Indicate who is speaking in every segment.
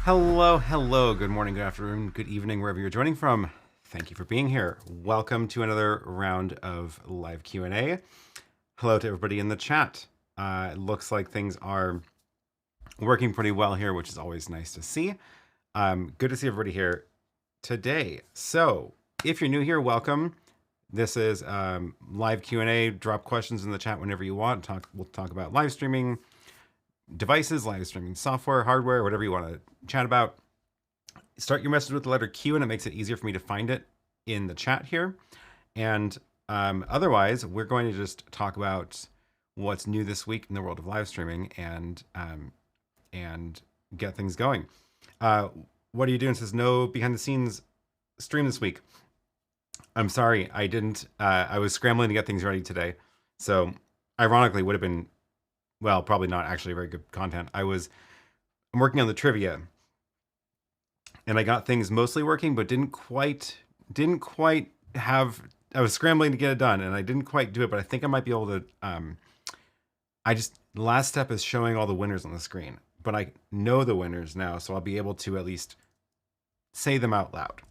Speaker 1: Hello, hello, good morning, good afternoon, good evening, wherever you're joining from. Thank you for being here. Welcome to another round of live Q&A. Hello to everybody in the chat. It looks like things are working pretty well here, which is always nice to see. Good to see everybody here today. So if you're new here, welcome. This is live Q&A. Drop questions in the chat whenever you want. We'll talk about live streaming devices, live streaming software, hardware, whatever you want to chat about. Start your message with the letter Q and it makes it easier for me to find it in the chat here. And otherwise, we're going to just talk about what's new this week in the world of live streaming and get things going. What are you doing? Says no behind the scenes stream this week. I'm sorry, I didn't. I was scrambling to get things ready today. So ironically would have been, well, probably not actually very good content. I'm working on the trivia and I got things mostly working, but didn't quite have, I was scrambling to get it done and I didn't quite do it, but I think I might be able to, the last step is showing all the winners on the screen, but I know the winners now, so I'll be able to at least say them out loud.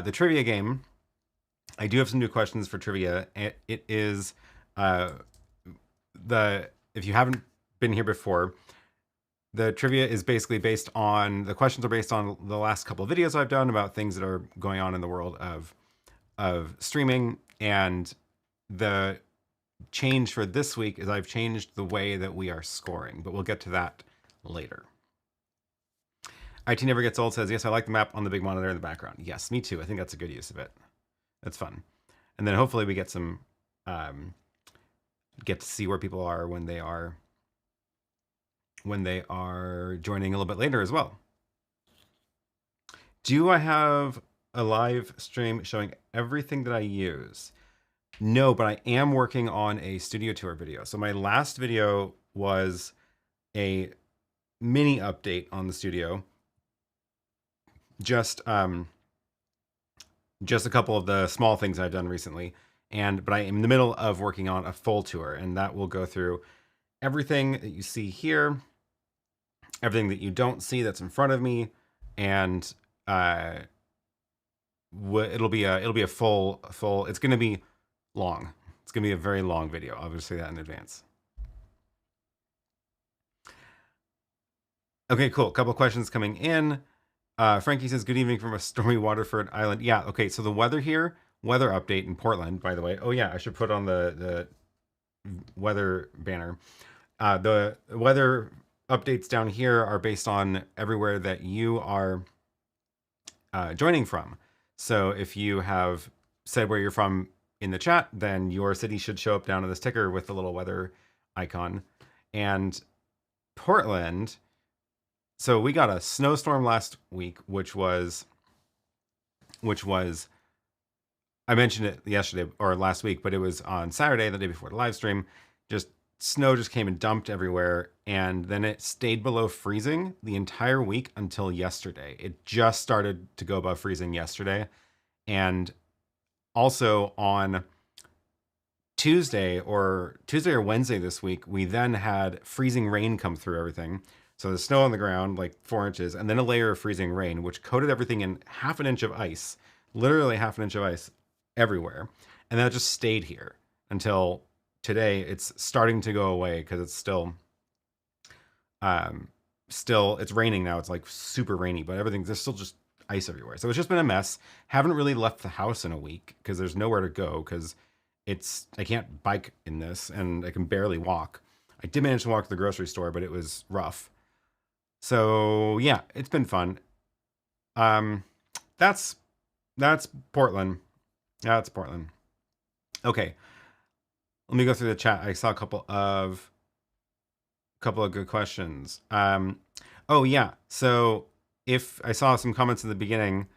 Speaker 1: The trivia game, I do have some new questions for trivia. It is, if you haven't been here before, the trivia is basically based on, the questions are based on the last couple of videos I've done about things that are going on in the world of streaming. And the change for this week is I've changed the way that we are scoring, but we'll get to that later. IT Never Gets Old says, yes, I like the map on the big monitor in the background. Yes, me too. I think that's a good use of it. That's fun. And then hopefully we get some, get to see where people are when they are joining a little bit later as well. Do I have a live stream showing everything that I use? No, but I am working on a studio tour video. So my last video was a mini update on the studio. Just a couple of the small things I've done recently. But I am in the middle of working on a full tour, and that will go through everything that you see here, everything that you don't see that's in front of me, and it'll be a full. It's going to be long. It's going to be a very long video. I'll just say that in advance. Okay, cool. A couple of questions coming in. Frankie says, good evening from a stormy Waterford island. Yeah, okay, so the weather here, weather update in Portland, by the way. Oh yeah, I should put on the weather banner. The weather updates down here are based on everywhere that you are joining from. So if you have said where you're from in the chat, then your city should show up down on this ticker with the little weather icon. And Portland, so we got a snowstorm last week, which was, I mentioned it yesterday or last week, but it was on Saturday, the day before the live stream. Snow just came and dumped everywhere, and then it stayed below freezing the entire week until yesterday. It just started to go above freezing yesterday. And also on Tuesday or Wednesday this week, we then had freezing rain come through everything. So the snow on the ground, like 4 inches, and then a layer of freezing rain, which coated everything in half an inch of ice, literally half an inch of ice everywhere. And then it just stayed here until today. It's starting to go away because it's still it's raining now. It's like super rainy, but there's still just ice everywhere. So it's just been a mess. Haven't really left the house in a week because there's nowhere to go because I can't bike in this and I can barely walk. I did manage to walk to the grocery store, but it was rough. So yeah, it's been fun. That's Portland. That's Portland. Okay. Let me go through the chat. I saw a couple of good questions. Oh yeah. So if I saw some comments in the beginning,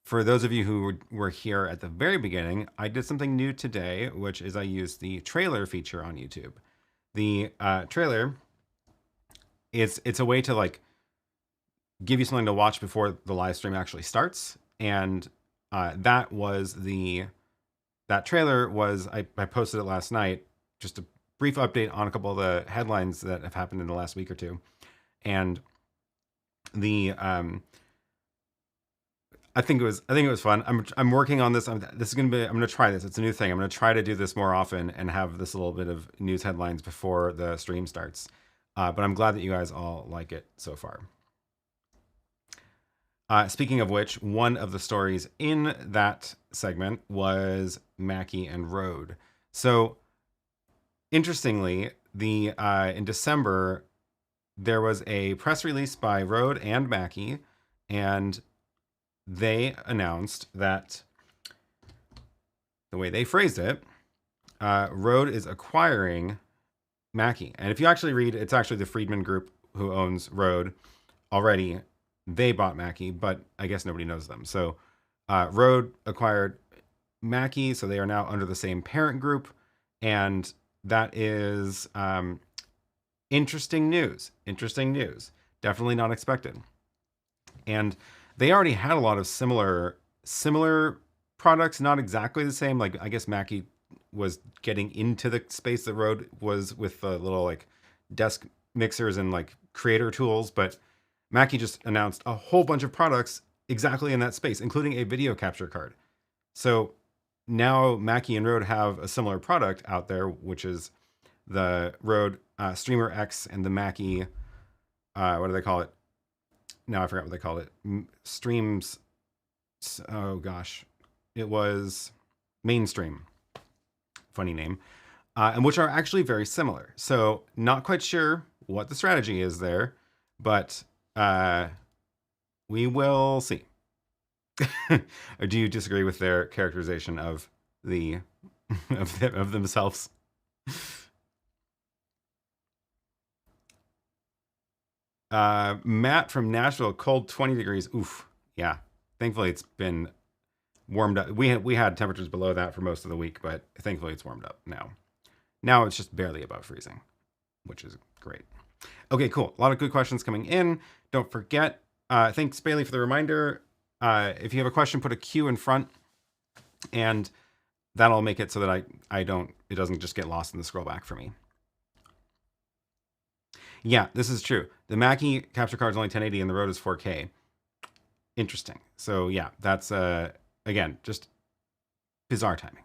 Speaker 1: for those of you who were here at the very beginning, I did something new today, which is I used the trailer feature on YouTube. The trailer, it's a way to like give you something to watch before the live stream actually starts. And that trailer was, I posted it last night, just a brief update on a couple of the headlines that have happened in the last week or two. And The I think it was fun. I'm working on this. I'm gonna try this. It's a new thing. I'm gonna try to do this more often and have this little bit of news headlines before the stream starts. But I'm glad that you guys all like it so far. Speaking of which, one of the stories in that segment was Mackie and Røde. So interestingly, in December there was a press release by Røde and Mackie, and they announced that, the way they phrased it, Røde is acquiring Mackie. And if you actually read, it's actually the Friedman Group who owns Røde already. They bought Mackie, but I guess nobody knows them. So Røde acquired Mackie, so they are now under the same parent group. And that is interesting news. Interesting news. Definitely not expected. And they already had a lot of similar products, not exactly the same. Like, I guess Mackie was getting into the space that Røde was with the little like desk mixers and like creator tools, but Mackie just announced a whole bunch of products exactly in that space, including a video capture card. So now Mackie and Røde have a similar product out there, which is the Røde Streamer X and the Mackie, what do they call it? Now I forgot what they called it. Streams. Oh gosh, it was Mainstream. Funny name. And which are actually very similar. So not quite sure what the strategy is there, but we will see. Or do you disagree with their characterization of the of themselves? Matt from Nashville, cold 20 degrees. Oof. Yeah. Thankfully, it's been warmed up. We had temperatures below that for most of the week, but thankfully it's warmed up now. Now it's just barely above freezing, which is great. Okay, cool. A lot of good questions coming in. Don't forget, thanks Bailey for the reminder. If you have a question, put a Q in front, and that'll make it so that it doesn't just get lost in the scroll back for me. Yeah, this is true. The Mackie capture card is only 1080 and the Røde is 4K. Interesting. So yeah, that's again just bizarre timing.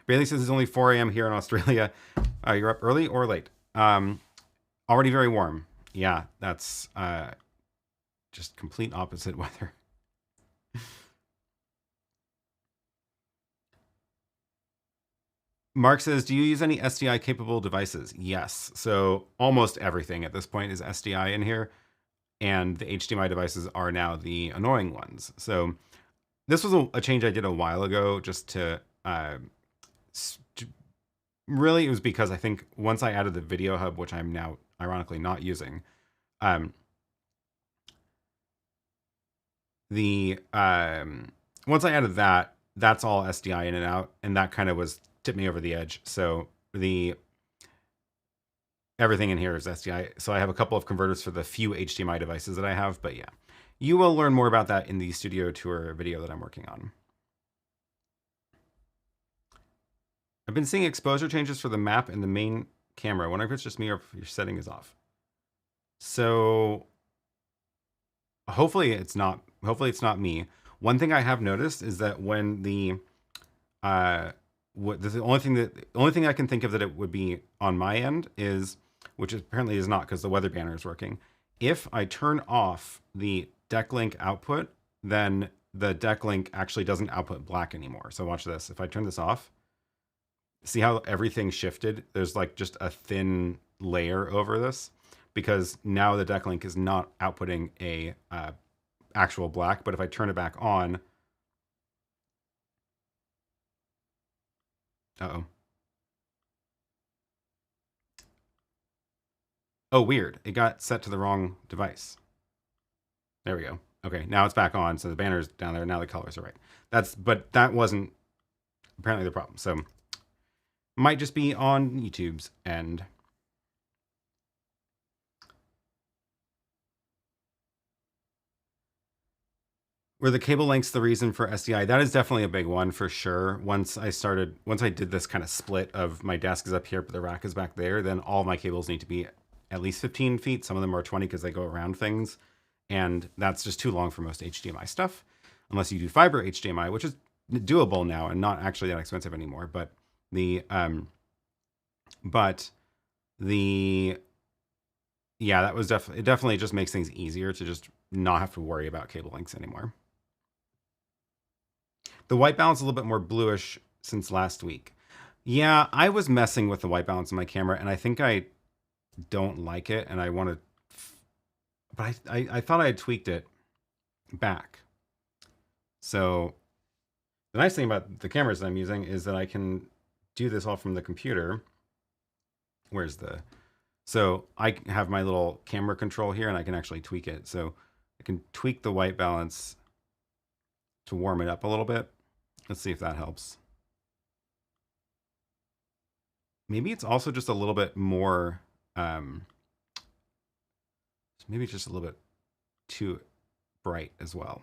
Speaker 1: Bailey says it's only 4 a.m. here in Australia. You're up early or late? Already very warm. Yeah, that's just complete opposite weather. Mark says, do you use any SDI capable devices? Yes. So almost everything at this point is SDI in here. And the HDMI devices are now the annoying ones. So this was a change I did a while ago just to really, it was because I think once I added the video hub, which I'm now ironically not using, once I added that, that's all SDI in and out, and that kind of tipped me over the edge. So everything in here is SDI. So I have a couple of converters for the few HDMI devices that I have, but yeah, you will learn more about that in the studio tour video that I'm working on. I've been seeing exposure changes for the map and the main camera. I wonder if it's just me or if your setting is off. So hopefully it's not me. One thing I have noticed is that when the only thing I can think of that it would be on my end is, which apparently is not because the weather banner is working. If I turn off the deck link output, then the deck link actually doesn't output black anymore. So watch this. If I turn this off, see how everything shifted? There's like just a thin layer over this because now the deck link is not outputting a actual black. But if I turn it back on, oh, weird. It got set to the wrong device. There we go. Okay, now it's back on. So the banner's down there. Now the colors are right. But that wasn't apparently the problem. So might just be on YouTube's end. Were the cable lengths the reason for SDI? That is definitely a big one for sure. Once I did this kind of split of my desk is up here, but the rack is back there, then all my cables need to be at least 15 feet. Some of them are 20 because they go around things. And that's just too long for most HDMI stuff, unless you do fiber HDMI, which is doable now and not actually that expensive anymore. But yeah, that was definitely just makes things easier to just not have to worry about cable links anymore. The white balance is a little bit more bluish since last week. Yeah, I was messing with the white balance in my camera, and I think I don't like it, and I want to, but I thought I had tweaked it back. So the nice thing about the cameras that I'm using is that I can do this all from the computer. So I have my little camera control here, and I can actually tweak it. So I can tweak the white balance to warm it up a little bit. Let's see if that helps. Maybe it's also just a little bit more, maybe just a little bit too bright as well.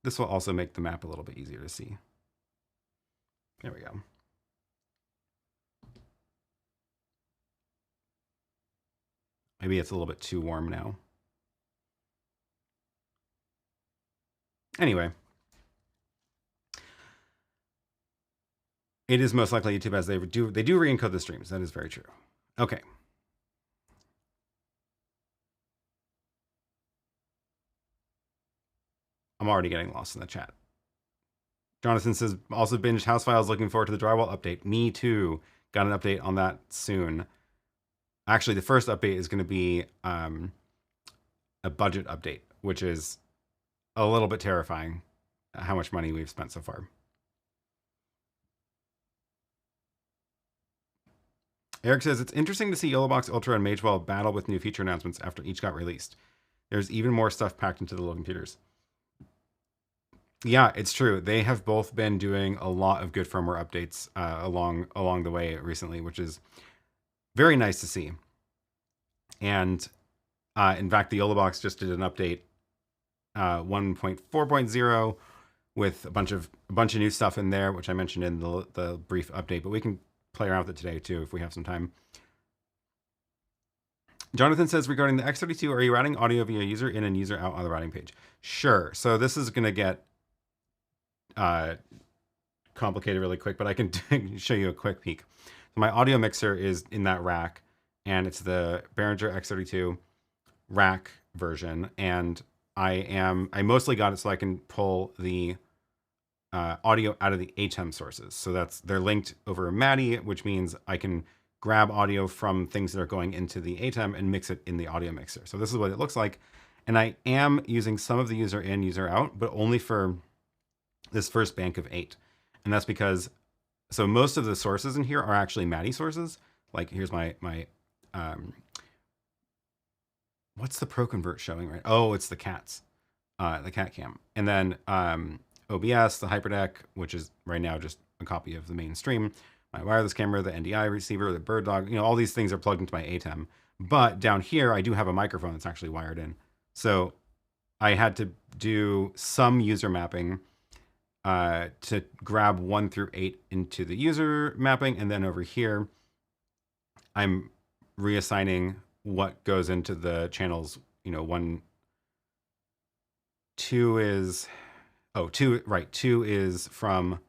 Speaker 1: This will also make the map a little bit easier to see. There we go. Maybe it's a little bit too warm now. Anyway. It is most likely YouTube, as they do re-encode the streams. That is very true. Okay. I'm already getting lost in the chat. Jonathan says, also binged House Files, looking forward to the drywall update. Me too. Got an update on that soon. Actually, the first update is going to be a budget update, which is a little bit terrifying how much money we've spent so far. Eric says, it's interesting to see YoloBox Ultra and Magewell battle with new feature announcements after each got released. There's even more stuff packed into the little computers. Yeah, it's true. They have both been doing a lot of good firmware updates along the way recently, which is very nice to see. And in fact, the YoloBox just did an update 1.4.0 with a bunch of new stuff in there, which I mentioned in the brief update, but we can play around with it today too if we have some time. Jonathan says, regarding the X32, are you routing audio via user in and user out on the routing page? Sure. So this is going to get complicated really quick, but I can show you a quick peek. So my audio mixer is in that rack, and it's the Behringer X32 rack version, and I mostly got it so I can pull the audio out of the ATEM sources. So they're linked over Mackie, which means I can grab audio from things that are going into the ATEM and mix it in the audio mixer. So this is what it looks like. And I am using some of the user in, user out, but only for this first bank of 8. And that's because, so most of the sources in here are actually Mackie sources. Like here's my what's the ProConvert showing right? Oh, it's the cat cam. And then OBS, the HyperDeck, which is right now just a copy of the main stream, my wireless camera, the NDI receiver, the bird dog, all these things are plugged into my ATEM. But down here, I do have a microphone that's actually wired in. So I had to do some user mapping to grab 1 through 8 into the user mapping. And then over here, I'm reassigning what goes into the channels, 1, 2 is... Oh, 2, right. 2 is from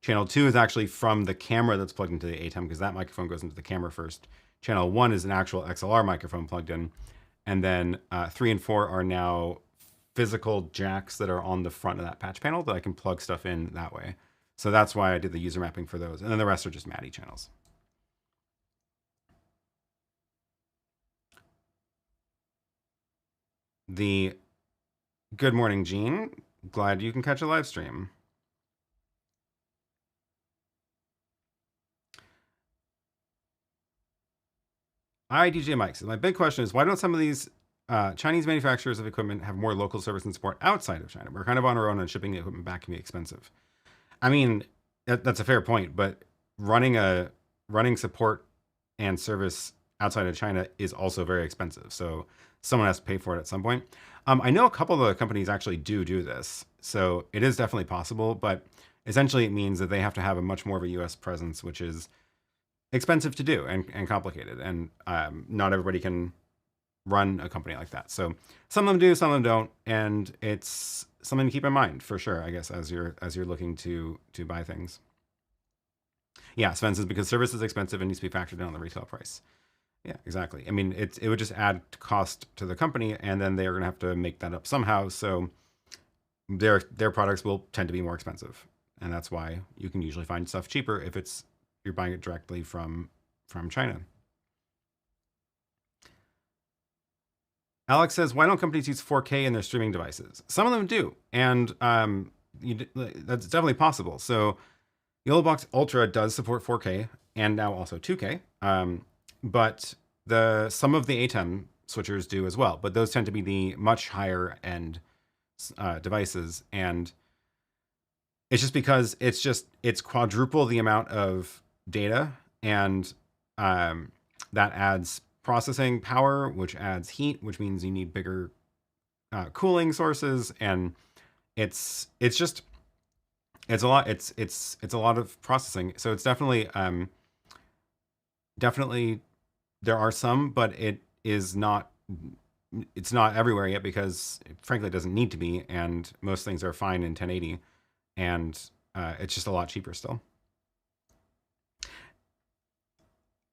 Speaker 1: channel 2 is actually from the camera that's plugged into the ATEM, because that microphone goes into the camera first. Channel 1 is an actual XLR microphone plugged in. And then 3 and 4 are now physical jacks that are on the front of that patch panel that I can plug stuff in that way. So that's why I did the user mapping for those. And then the rest are just Mackie channels. Good morning, Gene. Glad you can catch a live stream. DJ Mike says, my big question is, why don't some of these Chinese manufacturers of equipment have more local service and support outside of China? We're kind of on our own, and shipping the equipment back can be expensive. I mean, that's a fair point, but running support and service outside of China is also very expensive. So someone has to pay for it at some point. I know a couple of the companies actually do this. So it is definitely possible, but essentially it means that they have to have a much more of a US presence, which is expensive to do and complicated. And not everybody can run a company like that. So some of them do, some of them don't, and it's something to keep in mind for sure, I guess, as you're looking to buy things. Yeah, Sven says because service is expensive and needs to be factored in on the retail price. Yeah, exactly. I mean, it would just add cost to the company, and then they're going to have to make that up somehow. So their products will tend to be more expensive, and that's why you can usually find stuff cheaper if you're buying it directly from China. Alex says, why don't companies use 4K in their streaming devices? Some of them do, and that's definitely possible. So YoloBox Ultra does support 4K and now also 2K, but some of the ATEM switchers do as well. But those tend to be the much higher end devices, and it's just because it's quadruple the amount of data, and that adds processing power, which adds heat, which means you need bigger cooling sources, and it's a lot. It's a lot of processing. So it's definitely there are some, but it's not everywhere yet because frankly it doesn't need to be, and most things are fine in 1080, and it's just a lot cheaper still.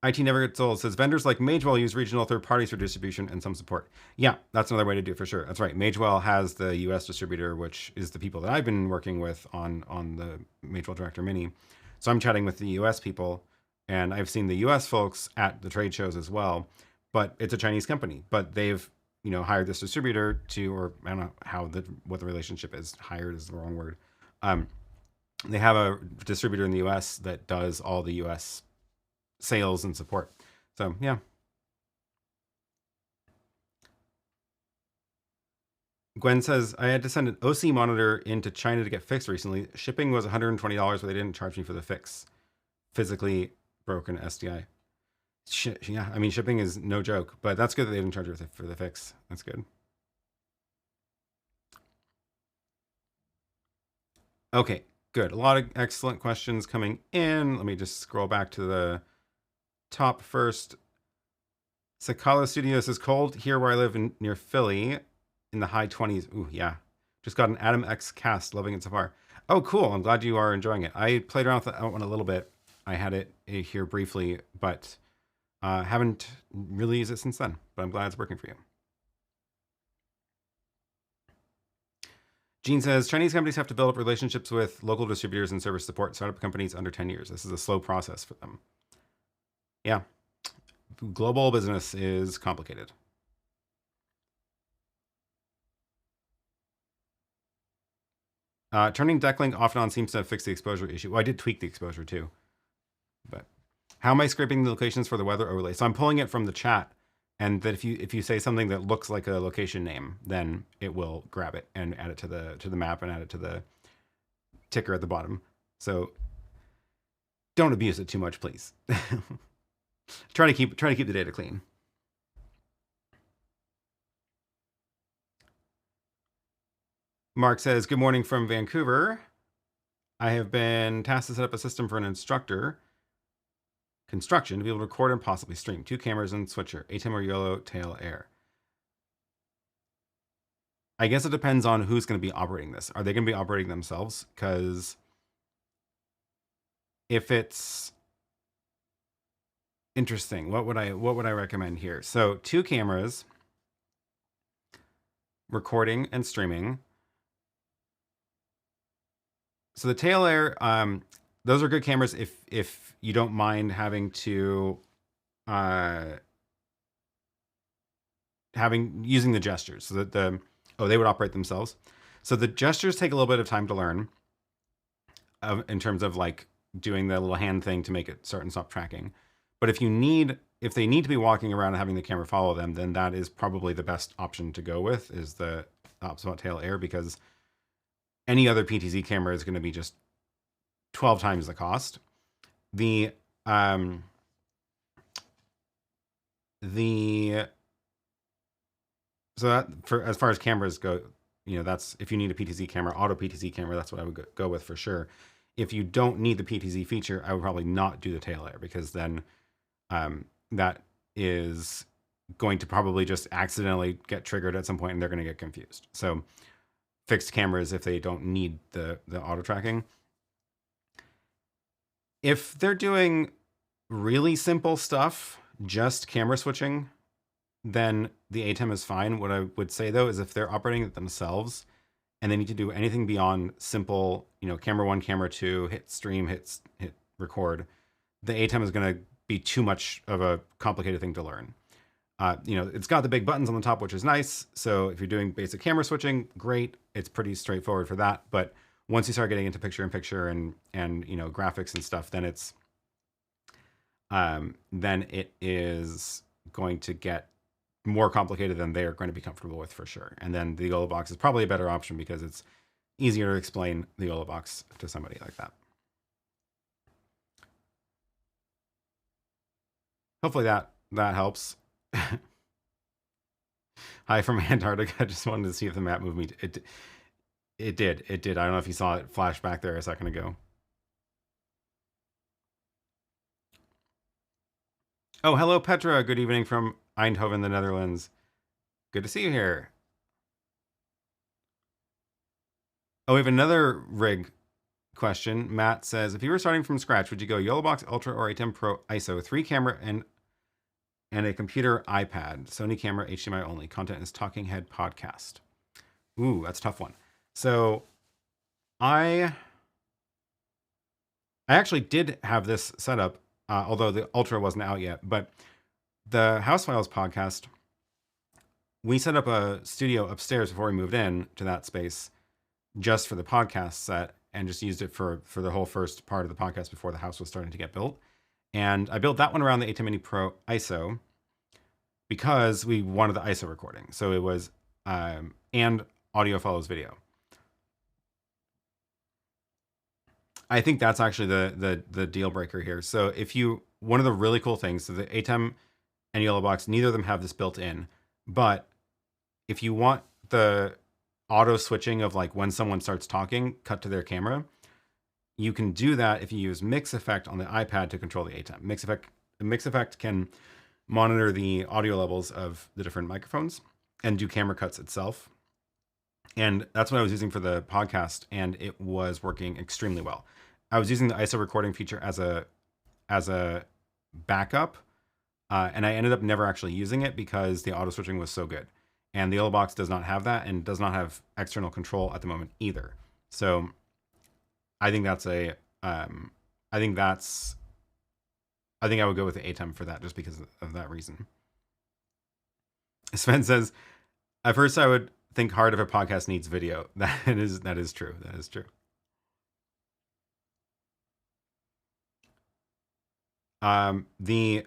Speaker 1: IT Never Gets Old says vendors like Magewell use regional third parties for distribution and some support. Yeah, that's another way to do it for sure. That's right. Magewell has the US distributor, which is the people that I've been working with on the Magewell Director Mini. So I'm chatting with the US people, and I've seen the US folks at the trade shows as well. But it's a Chinese company, but they've hired this distributor or I don't know what the relationship is. Hired is the wrong word. They have a distributor in the US that does all the US sales and support. So yeah. Gwen says, I had to send an OC monitor into China to get fixed recently. Shipping was $120, but they didn't charge me for the fix. Physically broken SDI. Yeah, I mean, shipping is no joke, but that's good that they didn't charge you for the fix. That's good. Okay, good. A lot of excellent questions coming in. Let me just scroll back to the top first. Sakala Studios is cold here where I live near Philly in the high 20s. Ooh, yeah. Just got an ATEM X cast, loving it so far. Oh, cool. I'm glad you are enjoying it. I played around with that one a little bit. I had it here briefly, but haven't really used it since then. But I'm glad it's working for you. Gene says, Chinese companies have to build up relationships with local distributors and service support. Startup companies under 10 years. This is a slow process for them. Yeah. Global business is complicated. Turning decklink off and on seems to have fixed the exposure issue. Well, I did tweak the exposure too. But how am I scraping the locations for the weather overlay? So I'm pulling it from the chat, and that if you say something that looks like a location name, then it will grab it and add it to the map and add it to the ticker at the bottom. So don't abuse it too much, please. try to keep the data clean. Mark says, good morning from Vancouver. I have been tasked to set up a system for an instructor construction to be able to record and possibly stream. 2 cameras and switcher, ATEM or YOLO tail air. I guess it depends on who's going to be operating this. Are they going to be operating themselves? Because if it's interesting, what would I recommend here? So 2 cameras, recording and streaming. So the tail air, those are good cameras if you don't mind having to using the gestures. So that they would operate themselves. So the gestures take a little bit of time to learn, in terms of like doing the little hand thing to make it start and stop tracking. But if they need to be walking around and having the camera follow them, then that is probably the best option to go with, is the Optimal tail air, because any other PTZ camera is going to be just 12 times the cost. So that, for as far as cameras go, that's if you need a PTZ camera, auto PTZ camera, that's what I would go with for sure. If you don't need the PTZ feature, I would probably not do the tail air, because then that is going to probably just accidentally get triggered at some point and they're going to get confused. So fixed cameras if they don't need the auto tracking. If they're doing really simple stuff, just camera switching, then the ATEM is fine. What I would say though is if they're operating it themselves and they need to do anything beyond simple, camera 1, camera 2, hit stream, hit record, the ATEM is going to be too much of a complicated thing to learn. It's got the big buttons on the top, which is nice. So if you're doing basic camera switching, great. It's pretty straightforward for that. But once you start getting into picture-in-picture and graphics and stuff, then it is going to get more complicated than they're going to be comfortable with for sure. And then the YoloBox is probably a better option because it's easier to explain the YoloBox to somebody like that. Hopefully that helps. Hi from Antarctica. I just wanted to see if the map moved me. It did. I don't know if you saw it flash back there a second ago. Oh, hello, Petra. Good evening from Eindhoven, the Netherlands. Good to see you here. Oh, we have another rig question. Matt says, if you were starting from scratch, would you go YoloBox, Ultra, or ATEM Pro ISO? 3 camera and a computer iPad. Sony camera, HDMI only. Content is Talking Head Podcast. Ooh, that's a tough one. So I actually did have this set up, although the Ultra wasn't out yet. But the House Files podcast, we set up a studio upstairs before we moved in to that space just for the podcast set and just used it for the whole first part of the podcast before the house was starting to get built. And I built that one around the ATEM Mini Pro ISO because we wanted the ISO recording. So it was, and audio follows video. I think that's actually the deal breaker here. So one of the really cool things, so the ATEM and YoloBox, neither of them have this built in, but if you want the auto switching of like when someone starts talking, cut to their camera, you can do that if you use Mix Effect on the iPad to control the ATEM. Mix Effect can monitor the audio levels of the different microphones and do camera cuts itself. And that's what I was using for the podcast, and it was working extremely well. I was using the ISO recording feature as a backup, and I ended up never actually using it because the auto switching was so good. And the YoloBox does not have that and does not have external control at the moment either. So I think I would go with the ATEM for that just because of that reason. Sven says, at first I would think hard if a podcast needs video. That is true. That is true. The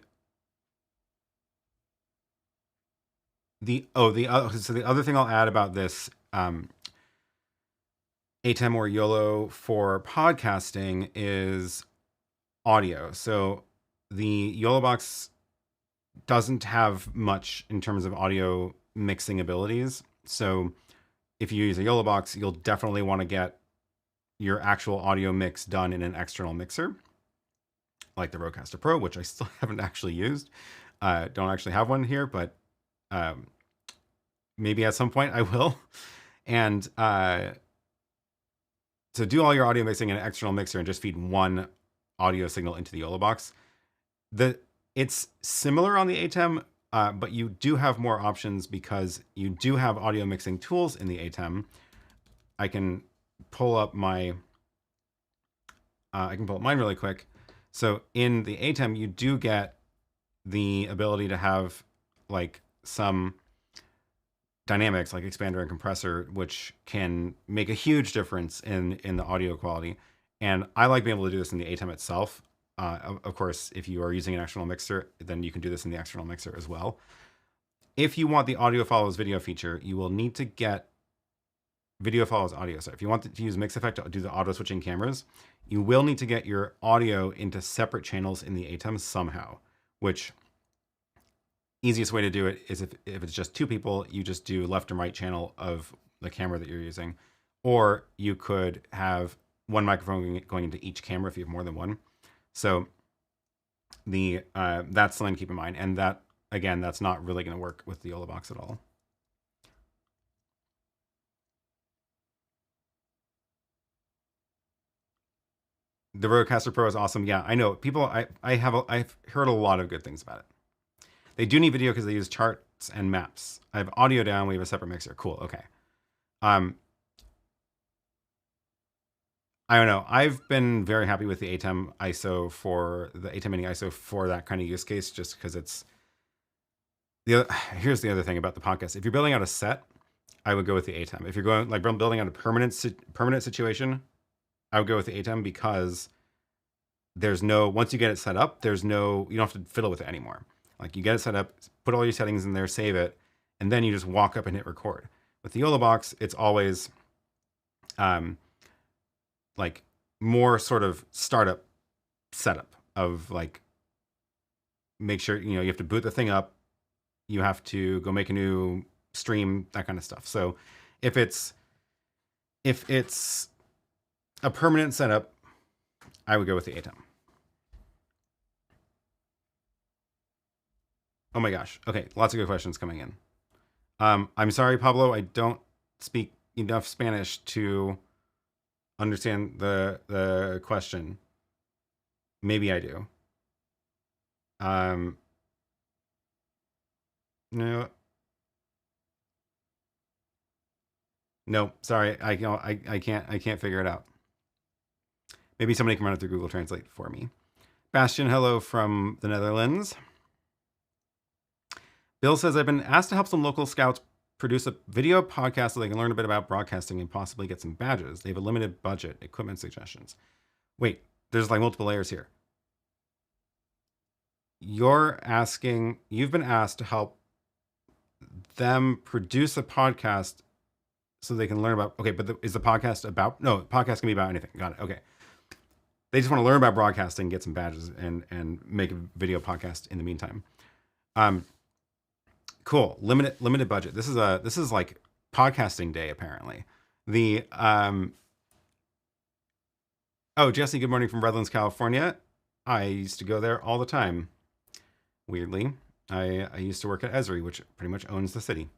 Speaker 1: other thing I'll add about this ATEM or YOLO for podcasting is audio. So the YoloBox doesn't have much in terms of audio mixing abilities. So if you use a YoloBox, you'll definitely want to get your actual audio mix done in an external mixer, like the Rodecaster Pro, which I still haven't actually used. Don't actually have one here, but maybe at some point I will. And to do all your audio mixing in an external mixer and just feed one audio signal into the YoloBox, it's similar on the ATEM, but you do have more options because you do have audio mixing tools in the ATEM. I can pull up mine really quick. So in the ATEM, you do get the ability to have like some dynamics like expander and compressor, which can make a huge difference in the audio quality. And I like being able to do this in the ATEM itself. Of course, if you are using an external mixer, then you can do this in the external mixer as well. If you want the audio follows video feature, you will need to get video follows audio. So if you want to use Mix Effect to do the auto switching cameras, you will need to get your audio into separate channels in the ATEM somehow, which easiest way to do it is if it's just two people, you just do left and right channel of the camera that you're using. Or you could have one microphone going into each camera if you have more than one. So that's something to keep in mind. And that again, that's not really going to work with the YoloBox at all. The Rodecaster Pro is awesome. Yeah, I know. People, I've heard a lot of good things about it. They do need video because they use charts and maps. I have audio down. We have a separate mixer. Cool. Okay. I don't know. I've been very happy with the ATEM ISO for the ATEM Mini ISO for that kind of use case, just because it's here's the other thing about the podcast. If you're building out a set, I would go with the ATEM. If you're going like building out a permanent situation, I would go with the ATEM because there's no, once you get it set up, there's no, you don't have to fiddle with it anymore. Like you get it set up, put all your settings in there, save it, and then you just walk up and hit record. With the YoloBox, it's always like more sort of startup setup of like, make sure, you know, you have to boot the thing up, you have to go make a new stream, that kind of stuff. So if it's a permanent setup, I would go with the ATEM. Oh my gosh. Okay, lots of good questions coming in. I'm sorry, Pablo, I don't speak enough Spanish to understand the question. Maybe I do. No, sorry, I can't figure it out. Maybe somebody can run it through Google Translate for me. Bastian, hello from the Netherlands. Bill says, I've been asked to help some local scouts produce a video podcast so they can learn a bit about broadcasting and possibly get some badges. They have a limited budget. Equipment suggestions. Wait, there's like multiple layers here. You've been asked to help them produce a podcast so they can learn about, okay, but is the podcast about, no, podcast can be about anything. Got it. Okay. They just want to learn about broadcasting, get some badges, and make a video podcast in the meantime. Cool. Limited budget. This is like podcasting day, apparently. Oh, Jesse, good morning from Redlands, California. I used to go there all the time. Weirdly. I used to work at Esri, which pretty much owns the city.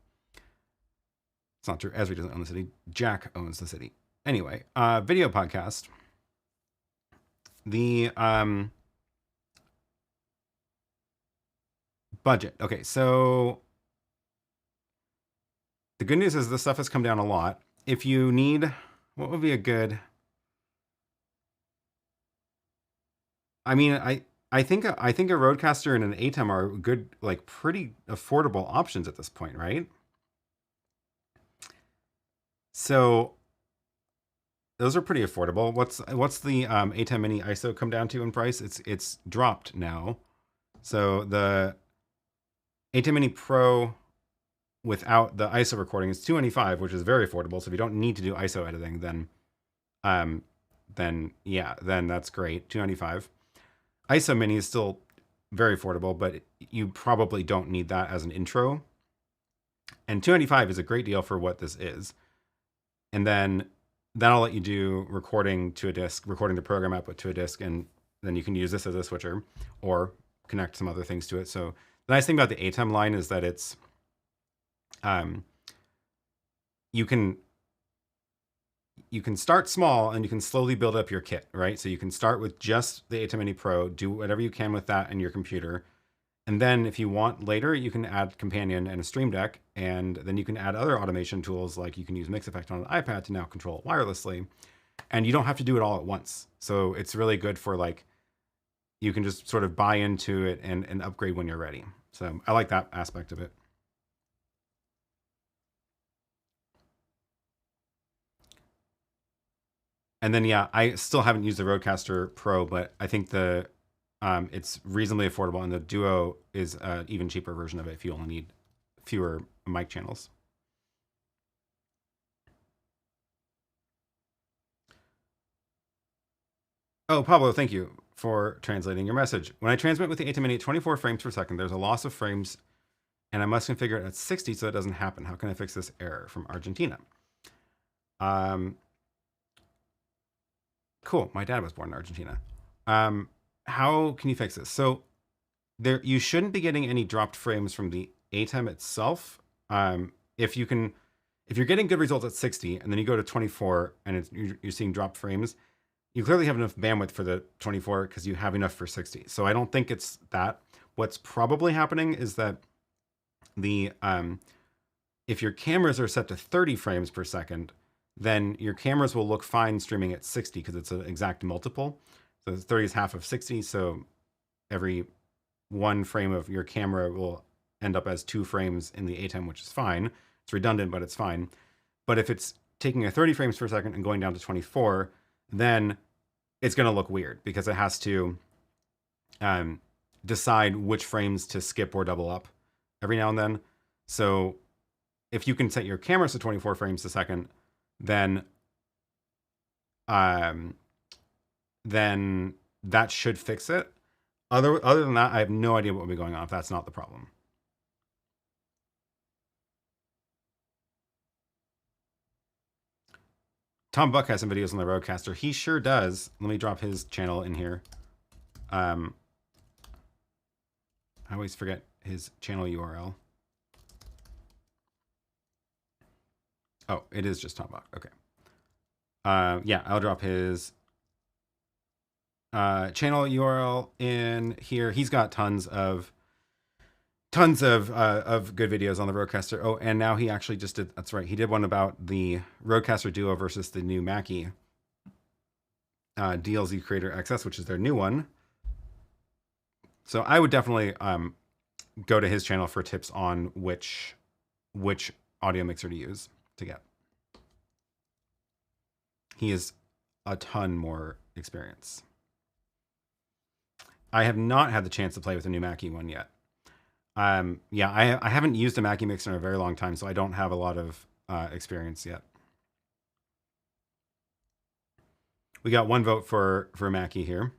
Speaker 1: It's not true. Esri doesn't own the city. Jack owns the city. Anyway, video podcast. The budget. Okay, so the good news is this stuff has come down a lot. If you need, what would be a good, I mean, I think a Rodecaster and an ATEM are good, like pretty affordable options at this point, right? So those are pretty affordable. What's the ATEM Mini ISO come down to in price? It's dropped now. So the ATEM Mini Pro without the ISO recording is $295, which is very affordable. So if you don't need to do ISO editing, then that's great. $295. ISO Mini is still very affordable, but you probably don't need that as an intro. And $295 is a great deal for what this is. And then that'll let you do recording to a disk, recording the program output to a disk, and then you can use this as a switcher or connect some other things to it. So the nice thing about the ATEM line is that it's you can start small and you can slowly build up your kit, right? So you can start with just the ATEM Mini Pro, do whatever you can with that in your computer. And then if you want later, you can add Companion and a Stream Deck, and then you can add other automation tools, like you can use Mix Effect on an iPad to now control it wirelessly. And you don't have to do it all at once. So it's really good for like, you can just sort of buy into it and upgrade when you're ready. So I like that aspect of it. And then, yeah, I still haven't used the Rodecaster Pro, but I think it's reasonably affordable, and the Duo is an even cheaper version of it if you only need fewer mic channels. Oh, Pablo, thank you for translating your message. When I transmit with the ATEM Mini at 24 frames per second, there's a loss of frames, and I must configure it at 60 so it doesn't happen. How can I fix this error? From Argentina. Cool. My dad was born in Argentina. How can you fix this? So there you shouldn't be getting any dropped frames from the ATEM itself. If you're getting good results at 60 and then you go to 24 and you're seeing dropped frames, you clearly have enough bandwidth for the 24 because you have enough for 60. So I don't think it's that. What's probably happening is that the if your cameras are set to 30 frames per second, then your cameras will look fine streaming at 60 because it's an exact multiple. So 30 is half of 60. So every one frame of your camera will end up as 2 frames in the ATEM, which is fine. It's redundant, but it's fine. But if it's taking a 30 frames per second and going down to 24, then it's going to look weird because it has to decide which frames to skip or double up every now and then. So if you can set your cameras to 24 frames a second, then that should fix it. Other than that, I have no idea what will be going on if that's not the problem. Tom Buck has some videos on the Rodecaster. He sure does. Let me drop his channel in here. I always forget his channel URL. Oh, it is just Tom Buck. Okay. Yeah, I'll drop his channel URL in here. He's got tons of good videos on the Rodecaster. Oh, and now he actually just did, that's right, he did one about the Rodecaster Duo versus the new Mackie DLZ Creator XS, which is their new one. So I would definitely go to his channel for tips on which audio mixer to use to get. He has a ton more experience. I have not had the chance to play with the new Mackie one yet. Yeah, I haven't used a Mackie mixer in a very long time, so I don't have a lot of experience yet. We got 1 vote for Mackie here.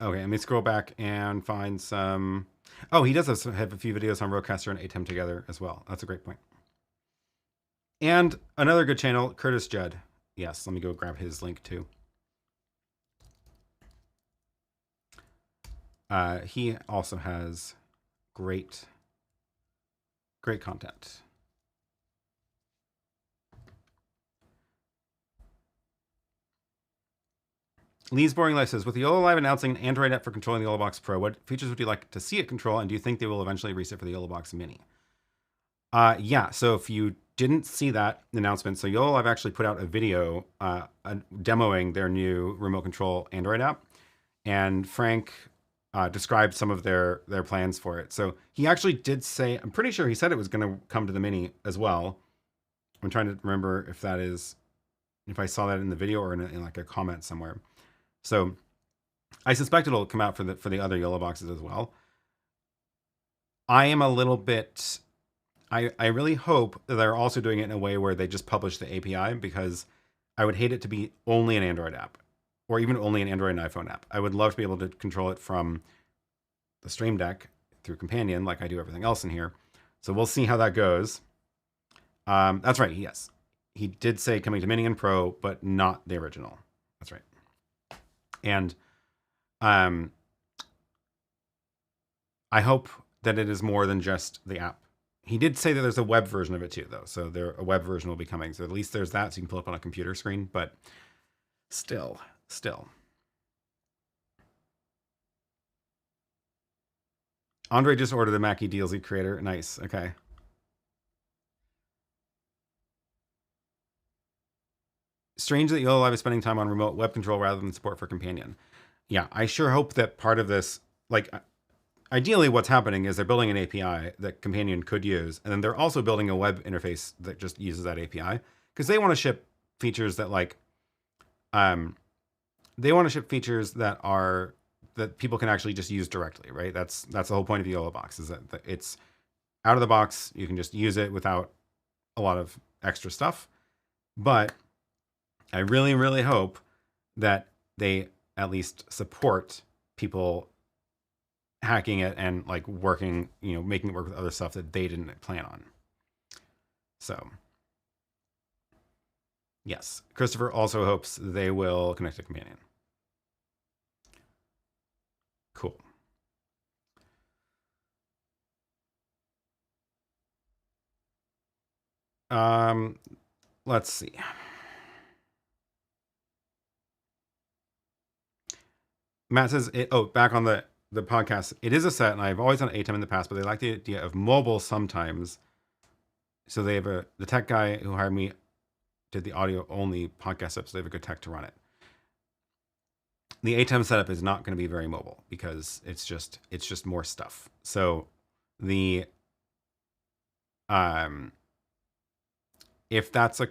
Speaker 1: Okay, let me scroll back and find some. Oh, he does have a few videos on Rodecaster and ATEM together as well. That's a great point. And another good channel, Curtis Judd. Yes, let me go grab his link too. He also has great content. Lee's Boring Life says, with the YoloLive announcing an Android app for controlling the YoloBox Pro, what features would you like to see it control, and do you think they will eventually release it for the YoloBox Mini? Yeah, so if you didn't see that announcement, so YoloLive actually put out a video demoing their new remote control Android app, and Frank described some of their plans for it. So he actually did say, I'm pretty sure he said it was going to come to the Mini as well. I'm trying to remember if I saw that in the video or in like a comment somewhere. So I suspect it'll come out for the other YoloBoxes as well. I am a little bit, I really hope that they're also doing it in a way where they just publish the API, because I would hate it to be only an Android app or even only an Android and iPhone app. I would love to be able to control it from the Stream Deck through Companion like I do everything else in here. So we'll see how that goes. That's right. Yes. He did say coming to Mini and Pro, but not the original. That's right. And I hope that it is more than just the app. He did say that there's a web version of it too, though. So a web version will be coming. So at least there's that, so you can pull up on a computer screen. But still. Andre just ordered a Mackie DLZ Creator. Nice. Okay. Strange that YoloLive is spending time on remote web control rather than support for Companion. Yeah, I sure hope that part of this, like, ideally what's happening is they're building an API that Companion could use, and then they're also building a web interface that just uses that API, because they want to ship features that, like, they want to ship features that people can actually just use directly, right? That's the whole point of the YoloBox, is that it's out of the box. You can just use it without a lot of extra stuff. But I really, really hope that they at least support people hacking it and like working, making it work with other stuff that they didn't plan on. So Yes. Christopher also hopes they will connect to companion. Cool. Let's see. Matt says, back on the podcast, it is a set, and I've always done ATEM in the past, but they like the idea of mobile sometimes. So they have the tech guy who hired me did the audio only podcast up, so they have a good tech to run it. The ATEM setup is not going to be very mobile because it's just more stuff. So the if that's a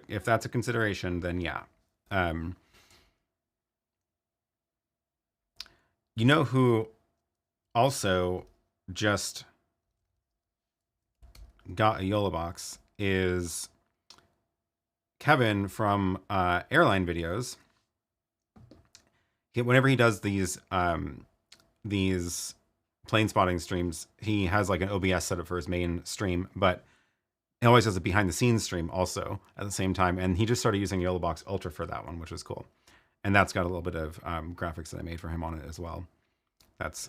Speaker 1: consideration, then yeah. You know who also just got a YoloBox is Kevin from Airline Videos. Whenever he does these plane spotting streams, he has like an OBS setup for his main stream, but he always does a behind the scenes stream also at the same time. And he just started using YoloBox Ultra for that one, which was cool. And that's got a little bit of graphics that I made for him on it as well. That's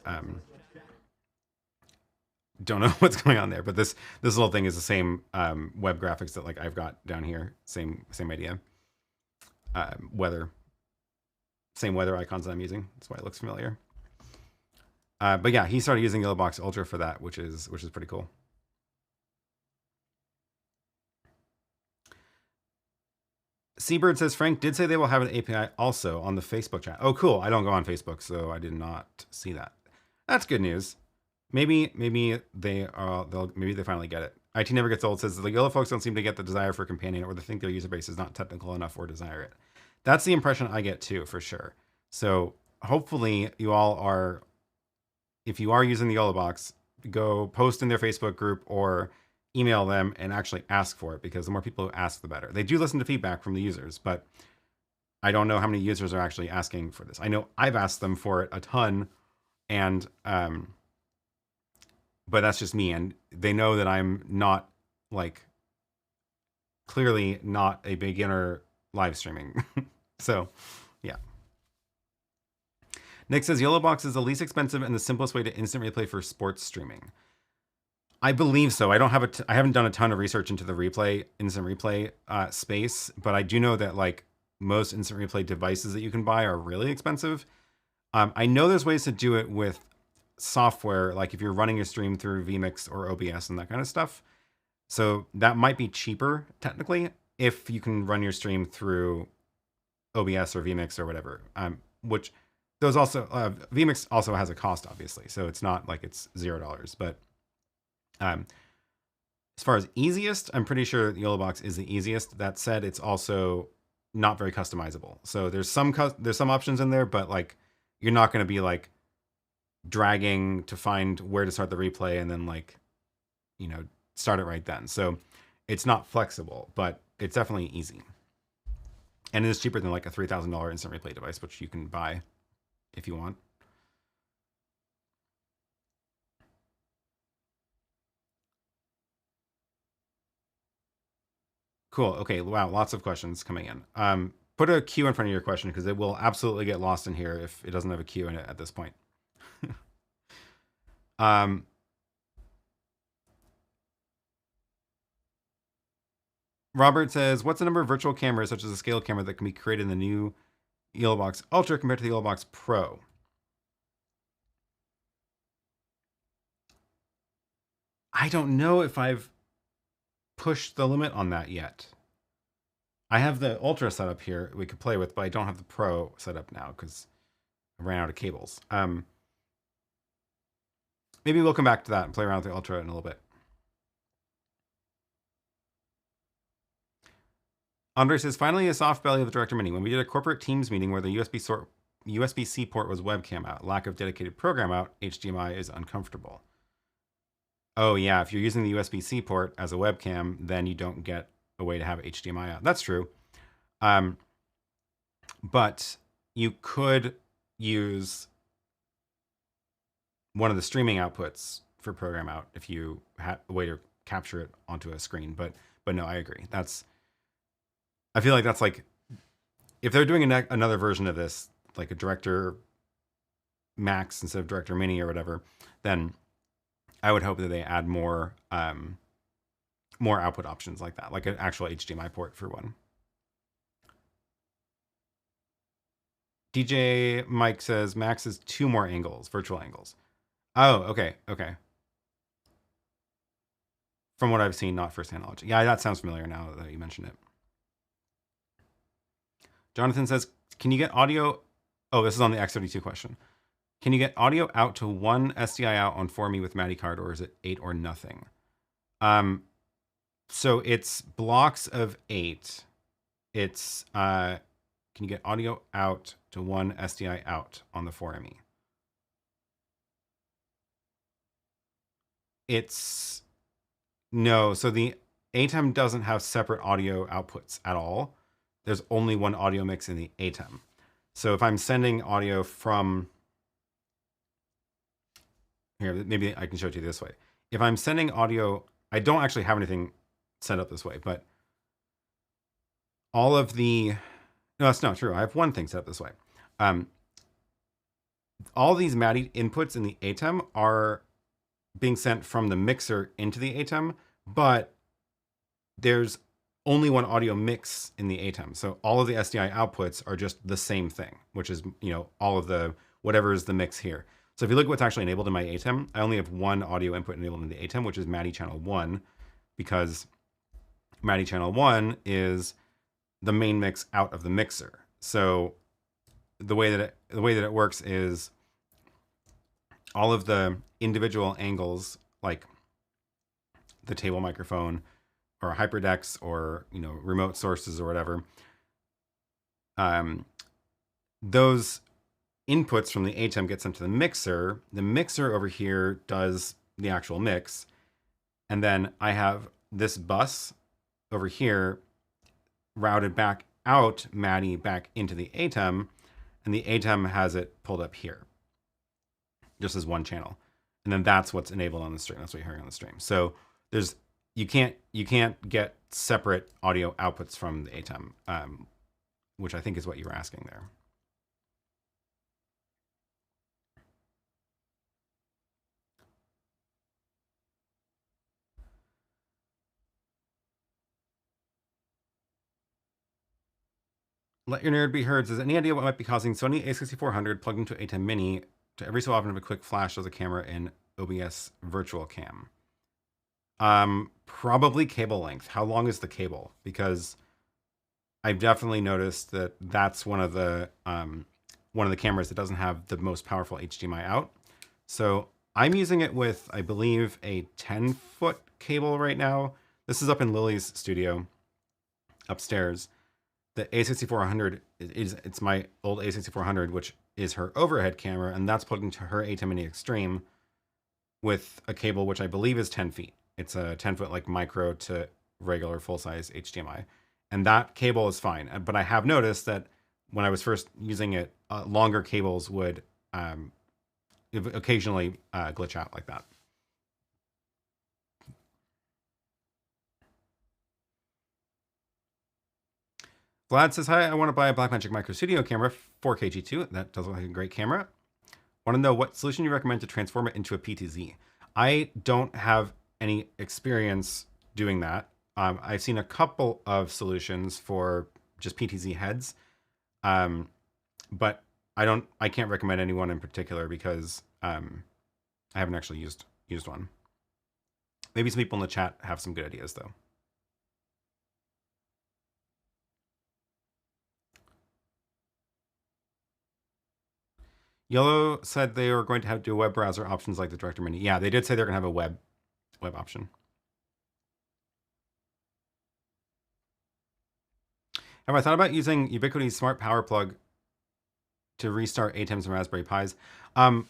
Speaker 1: don't know what's going on there, but this little thing is the same web graphics that like I've got down here. Same idea. Same weather icons that I'm using. That's why it looks familiar. But yeah, he started using YoloBox Ultra for that, which is pretty cool. Seabird says Frank did say they will have an API also on the Facebook chat. Oh, cool. I don't go on Facebook, so I did not see that. That's good news. Maybe they finally get it. IT Never Gets Old says the YOLO folks don't seem to get the desire for companion, or they think their user base is not technical enough or desire it. That's the impression I get too, for sure. So hopefully you all are, if you are using the YoloBox, go post in their Facebook group or email them and actually ask for it, because the more people who ask, the better. They do listen to feedback from the users, but I don't know how many users are actually asking for this. I know I've asked them for it a ton, and but that's just me, and they know that I'm not, like, clearly not a beginner live streaming. So yeah. Nick says YoloBox is the least expensive and the simplest way to instant replay for sports streaming. I believe so. I haven't done a ton of research into the instant replay space, but I do know that like most instant replay devices that you can buy are really expensive. I know there's ways to do it with software, like if you're running your stream through vMix or OBS and that kind of stuff. So that might be cheaper technically if you can run your stream through OBS or vMix or whatever. Which those also vMix also has a cost, obviously, so it's not like it's $0, but as far as easiest, I'm pretty sure YoloBox is the easiest. That said, it's also not very customizable. So there's some options in there, but like you're not going to be like dragging to find where to start the replay and then like, you know, start it right then. So it's not flexible, but it's definitely easy. And it is cheaper than like a $3,000 instant replay device, which you can buy if you want. Cool. Okay. Wow. Lots of questions coming in. Put a Q in front of your question because it will absolutely get lost in here if it doesn't have a Q in it at this point. Robert says, what's the number of virtual cameras, such as a scale camera, that can be created in the new YoloBox Ultra compared to the YoloBox Pro? I don't know if I've pushed the limit on that yet. I have the Ultra set up here we could play with, but I don't have the Pro set up now because I ran out of cables. Maybe we'll come back to that and play around with the Ultra in a little bit. Andre says, finally a soft belly of the Director Mini. When we did a corporate Teams meeting where the USB-C port was webcam out, lack of dedicated program out, HDMI is uncomfortable. Oh yeah, if you're using the USB-C port as a webcam, then you don't get a way to have HDMI out. That's true. But you could use one of the streaming outputs for program out if you had a way to capture it onto a screen. But no, I agree. I feel like that's like if they're doing another version of this, like a Director Max instead of Director Mini or whatever, then I would hope that they add more more output options like that, like an actual HDMI port for one. DJ Mike says Max is 2 more angles, virtual angles. Oh, okay, okay. From what I've seen, not first-hand knowledge. Yeah, that sounds familiar now that you mention it. Jonathan says, can you get audio? Oh, this is on the X32 question. Can you get audio out to 1 SDI out on 4Me with Matty card, or is it 8 or nothing? So it's blocks of 8. It's can you get audio out to 1 SDI out on the 4Me? It's no. So the ATEM doesn't have separate audio outputs at all. There's only one audio mix in the ATEM. So if I'm sending audio from here, maybe I can show it to you this way. If I'm sending audio, I don't actually have anything set up this way, but all of the, no, that's not true. I have one thing set up this way. All these MADI inputs in the ATEM are being sent from the mixer into the ATEM, but there's only one audio mix in the ATEM. So all of the SDI outputs are just the same thing, which is, you know, all of the, whatever is the mix here. So if you look at what's actually enabled in my ATEM, I only have one audio input enabled in the ATEM, which is MADI channel 1, because MADI channel 1 is the main mix out of the mixer. So the way that it works is all of the individual angles, like the table microphone or HyperDecks or, you know, remote sources or whatever, those inputs from the ATEM get sent to the mixer. The mixer over here does the actual mix. And then I have this bus over here routed back out MADI back into the ATEM, and the ATEM has it pulled up here just as one channel. And then that's what's enabled on the stream. That's what you're hearing on the stream. So there's, you can't get separate audio outputs from the ATEM, which I think is what you were asking there. Let Your Nerd Be Heard says, any idea what might be causing Sony a6400 plugged into ATEM Mini to every so often have a quick flash as a camera in OBS Virtual Cam? Probably cable length. How long is the cable? Because I've definitely noticed that that's one of the cameras that doesn't have the most powerful HDMI out. So I'm using it with, I believe, a 10-foot cable right now. This is up in Lily's studio upstairs. The A6400 it's my old A6400, which is her overhead camera, and that's plugged into her ATEM Mini Extreme with a cable which I believe is 10 feet. It's a 10-foot like micro to regular full-size HDMI, and that cable is fine. But I have noticed that when I was first using it, longer cables would occasionally glitch out like that. Vlad says, hi, I want to buy a Blackmagic Micro Studio camera, 4K G2. That does look like a great camera. Want to know what solution you recommend to transform it into a PTZ. I don't have any experience doing that. I've seen a couple of solutions for just PTZ heads, but I can't recommend anyone in particular because I haven't actually used one. Maybe some people in the chat have some good ideas though. Yellow said they were going to have to do web browser options like the Director Mini. Yeah, they did say they're going to have a web option. Have I thought about using Ubiquiti's smart power plug to restart ATEMs and Raspberry Pis? I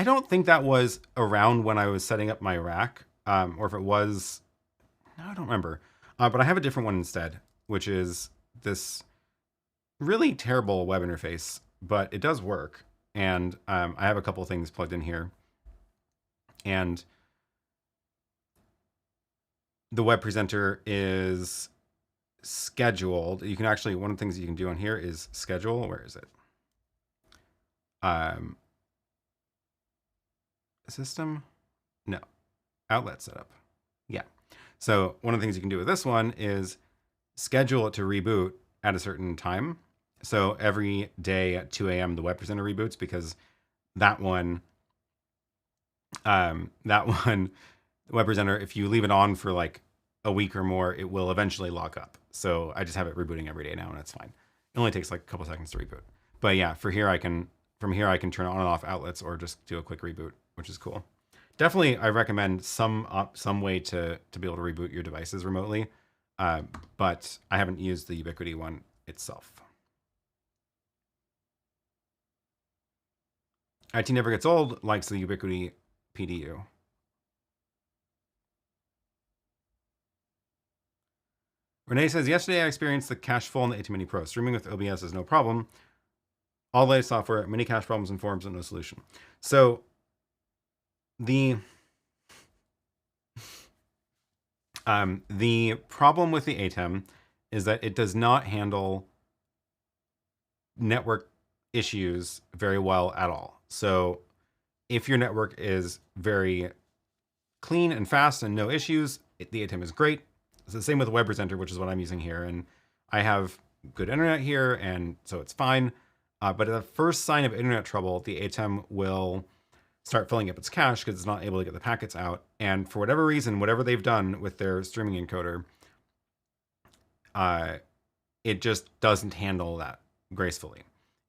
Speaker 1: don't think that was around when I was setting up my rack, or if it was, no, I don't remember. But I have a different one instead, which is this really terrible web interface, but it does work. And I have a couple of things plugged in here. And the web presenter is scheduled, you can actually, one of the things you can do on here is schedule. Where is it? System? No. Outlet setup. Yeah. So one of the things you can do with this one is schedule it to reboot at a certain time. So every day at 2 a.m. the web presenter reboots, because that one, the web presenter, if you leave it on for like a week or more, it will eventually lock up. So I just have it rebooting every day now, and it's fine. It only takes like a couple seconds to reboot. But yeah, from here I can turn on and off outlets or just do a quick reboot, which is cool. Definitely, I recommend some way to be able to reboot your devices remotely, but I haven't used the Ubiquiti one itself. IT Never Gets Old likes the Ubiquiti PDU. Renee says, yesterday I experienced the cache full in the ATEM Mini Pro. Streaming with OBS is no problem. All the latest software, many cache problems and forums, and no solution. So the problem with the ATEM is that it does not handle network issues very well at all. So if your network is very clean and fast and no issues, the ATEM is great. It's the same with Web Presenter, which is what I'm using here. And I have good internet here, and so it's fine. But at the first sign of internet trouble, the ATEM will start filling up its cache because it's not able to get the packets out. And for whatever reason, whatever they've done with their streaming encoder, it just doesn't handle that gracefully.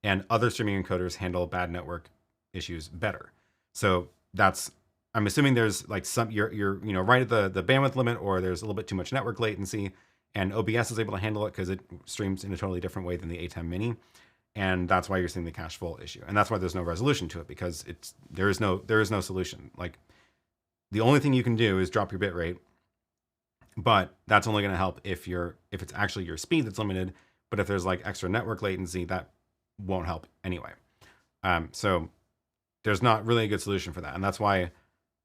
Speaker 1: And other streaming encoders handle bad network issues better. So that's, I'm assuming there's like some, you're right at the bandwidth limit, or there's a little bit too much network latency, and OBS is able to handle it because it streams in a totally different way than the ATEM Mini. And that's why you're seeing the cache full issue. And that's why there's no resolution to it, because there is no solution. Like, the only thing you can do is drop your bit rate, but that's only going to help if it's actually your speed that's limited. But if there's like extra network latency, that won't help anyway. So there's not really a good solution for that. And that's why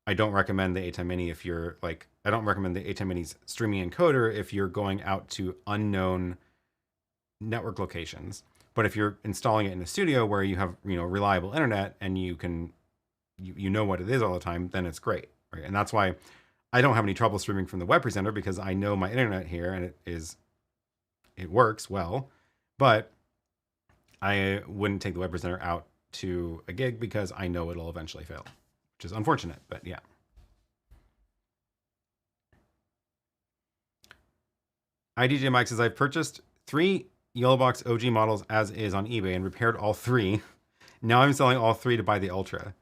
Speaker 1: I don't recommend the ATEM Mini if you're like, I don't recommend the ATEM Mini's streaming encoder if you're going out to unknown network locations. But if you're installing it in a studio where you have, reliable internet and you can, you know what it is all the time, then it's great, right? And that's why I don't have any trouble streaming from the web presenter, because I know my internet here and it works well. But I wouldn't take the web presenter out to a gig because I know it'll eventually fail, which is unfortunate, but yeah. IDJ Mike says, I've purchased 3 YoloBox OG models as is on eBay and repaired all 3. Now I'm selling all 3 to buy the Ultra.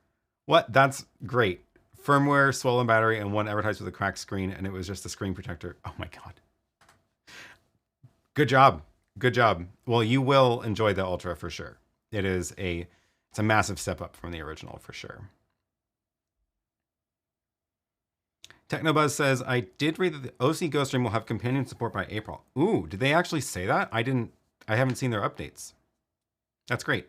Speaker 1: What? That's great. Firmware, swollen battery, and one advertised with a cracked screen, and it was just the screen protector. Oh my God. Good job. Good job. Well, you will enjoy the Ultra for sure. It's a massive step up from the original for sure. Technobuzz says, I did read that the OC GoStream will have companion support by April. Ooh, did they actually say that? I haven't seen their updates. That's great.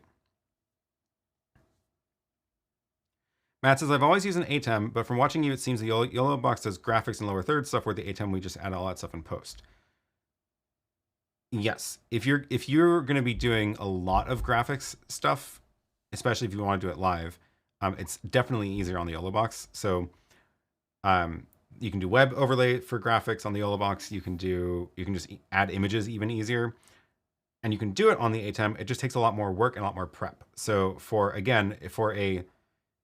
Speaker 1: Matt says, I've always used an ATEM, but from watching you, it seems the YoloBox does graphics and lower third stuff, where the ATEM, we just add all that stuff in post. Yes, if you're going to be doing a lot of graphics stuff, especially if you want to do it live, it's definitely easier on the YoloBox. So you can do web overlay for graphics on the YoloBox. You can just add images even easier, and you can do it on the ATEM. It just takes a lot more work and a lot more prep. So for a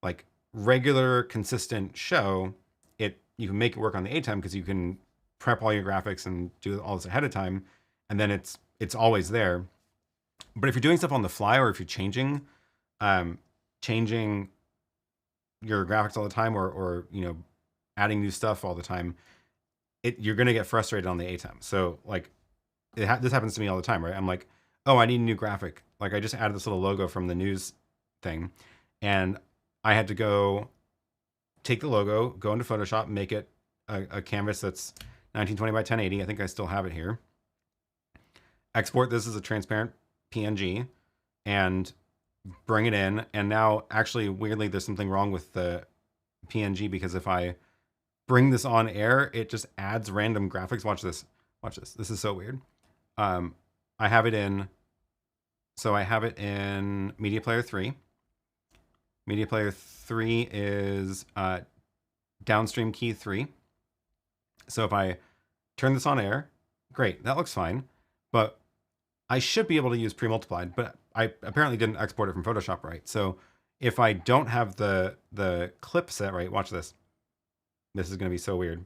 Speaker 1: like regular consistent show, you can make it work on the ATEM because you can prep all your graphics and do all this ahead of time, and then it's always there. But if you're doing stuff on the fly, or if you're changing your graphics all the time, or adding new stuff all the time, you're going to get frustrated on the ATEM. So like this happens to me all the time, right? I'm like, oh, I need a new graphic. Like, I just added this little logo from the news thing, and I had to go take the logo, go into Photoshop, make it a canvas that's 1920 by 1080. I think I still have it here. Export this as a transparent PNG and bring it in. And now, actually, weirdly, there's something wrong with the PNG, because if I bring this on air, it just adds random graphics. Watch this. Watch this. This is so weird. I have it in, so I have it in Media Player 3. Media Player 3 is downstream key 3. So if I turn this on air, great, that looks fine. But I should be able to use pre-multiplied, but I apparently didn't export it from Photoshop right. So if I don't have the clip set right, watch this. This is going to be so weird.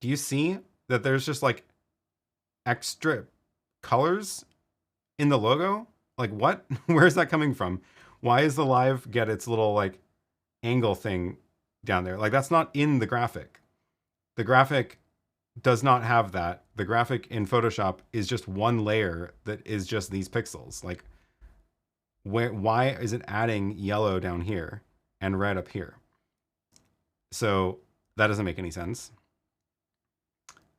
Speaker 1: Do you see that there's just like extra colors in the logo? Like what? Where is that coming from? Why is the live get its little like angle thing down there? Like that's not in the graphic. The graphic does not have that. The graphic in Photoshop is just one layer that is just these pixels. Like why is it adding yellow down here and red up here? So that doesn't make any sense.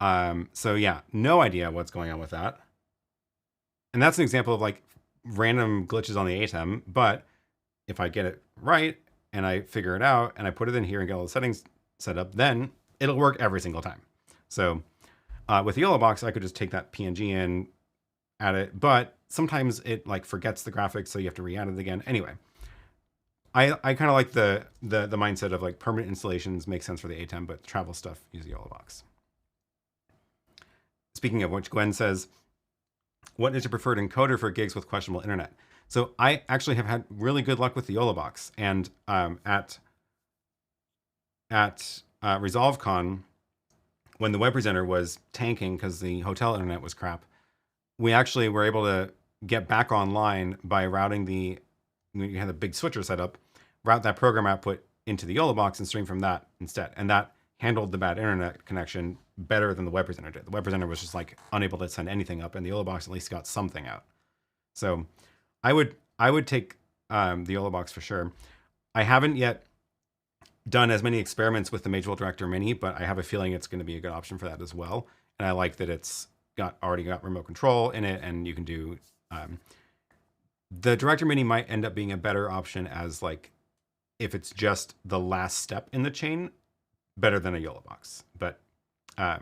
Speaker 1: So yeah, no idea what's going on with that. And that's an example of like random glitches on the ATEM, but if I get it right and I figure it out and I put it in here and get all the settings set up, then it'll work every single time. So with the YoloBox, I could just take that PNG in, add it, but sometimes it like forgets the graphics, so you have to re-add it again. Anyway, I kind of like the mindset of like permanent installations make sense for the ATEM, but travel stuff, use the YoloBox. Speaking of which, Gwen says, what is your preferred encoder for gigs with questionable internet? So I actually have had really good luck with the YoloBox, and at ResolveCon, when the web presenter was tanking because the hotel internet was crap, we actually were able to get back online by routing you had a big switcher set up, route that program output into the YoloBox and stream from that instead. And that handled the bad internet connection better than the web presenter did. The web presenter was just like unable to send anything up, and the YoloBox at least got something out. So I would take the YoloBox for sure. I haven't yet done as many experiments with the Magewell Director Mini, but I have a feeling it's going to be a good option for that as well. And I like that it's already got remote control in it, and you can do the Director Mini might end up being a better option as like if it's just the last step in the chain, better than a YoloBox. But yeah.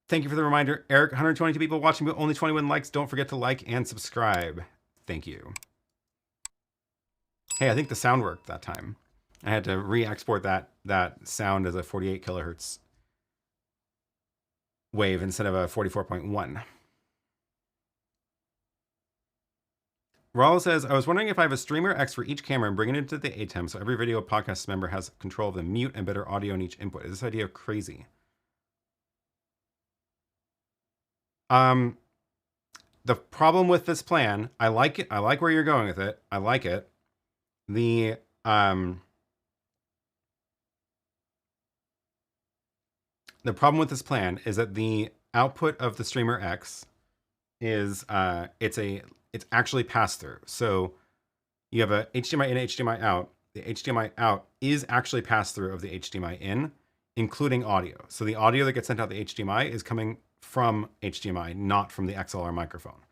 Speaker 1: Thank you for the reminder, Eric. 122 people watching, but only 21 likes. Don't forget to like and subscribe. Thank you. Hey, I think the sound worked that time. I had to re-export that sound as a 48 kilohertz wave instead of a 44.1. Raul says, I was wondering if I have a streamer X for each camera and bring it into the ATEM so every video podcast member has control of the mute and better audio in each input. Is this idea crazy? The problem with this plan, I like it. I like where you're going with it. I like it. The problem with this plan is that the output of the streamer X is it's actually pass-through. So you have a HDMI in, HDMI out. The HDMI out is actually pass-through of the HDMI in, including audio. So the audio that gets sent out the HDMI is coming from HDMI, not from the XLR microphone.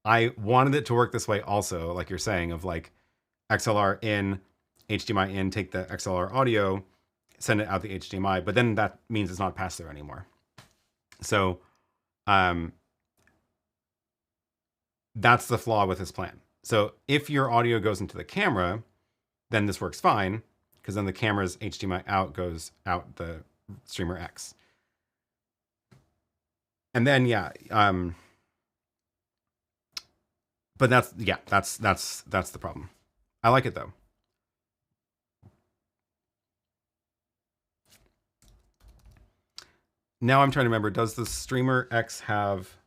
Speaker 1: I wanted it to work this way also, like you're saying, of like XLR in, HDMI in, take the XLR audio, send it out the HDMI, but then that means it's not pass-through anymore. So that's the flaw with this plan. So if your audio goes into the camera, then this works fine, because then the camera's HDMI out goes out the streamer X. And then, yeah, but that's the problem. I like it though. Now I'm trying to remember, does the streamer X have...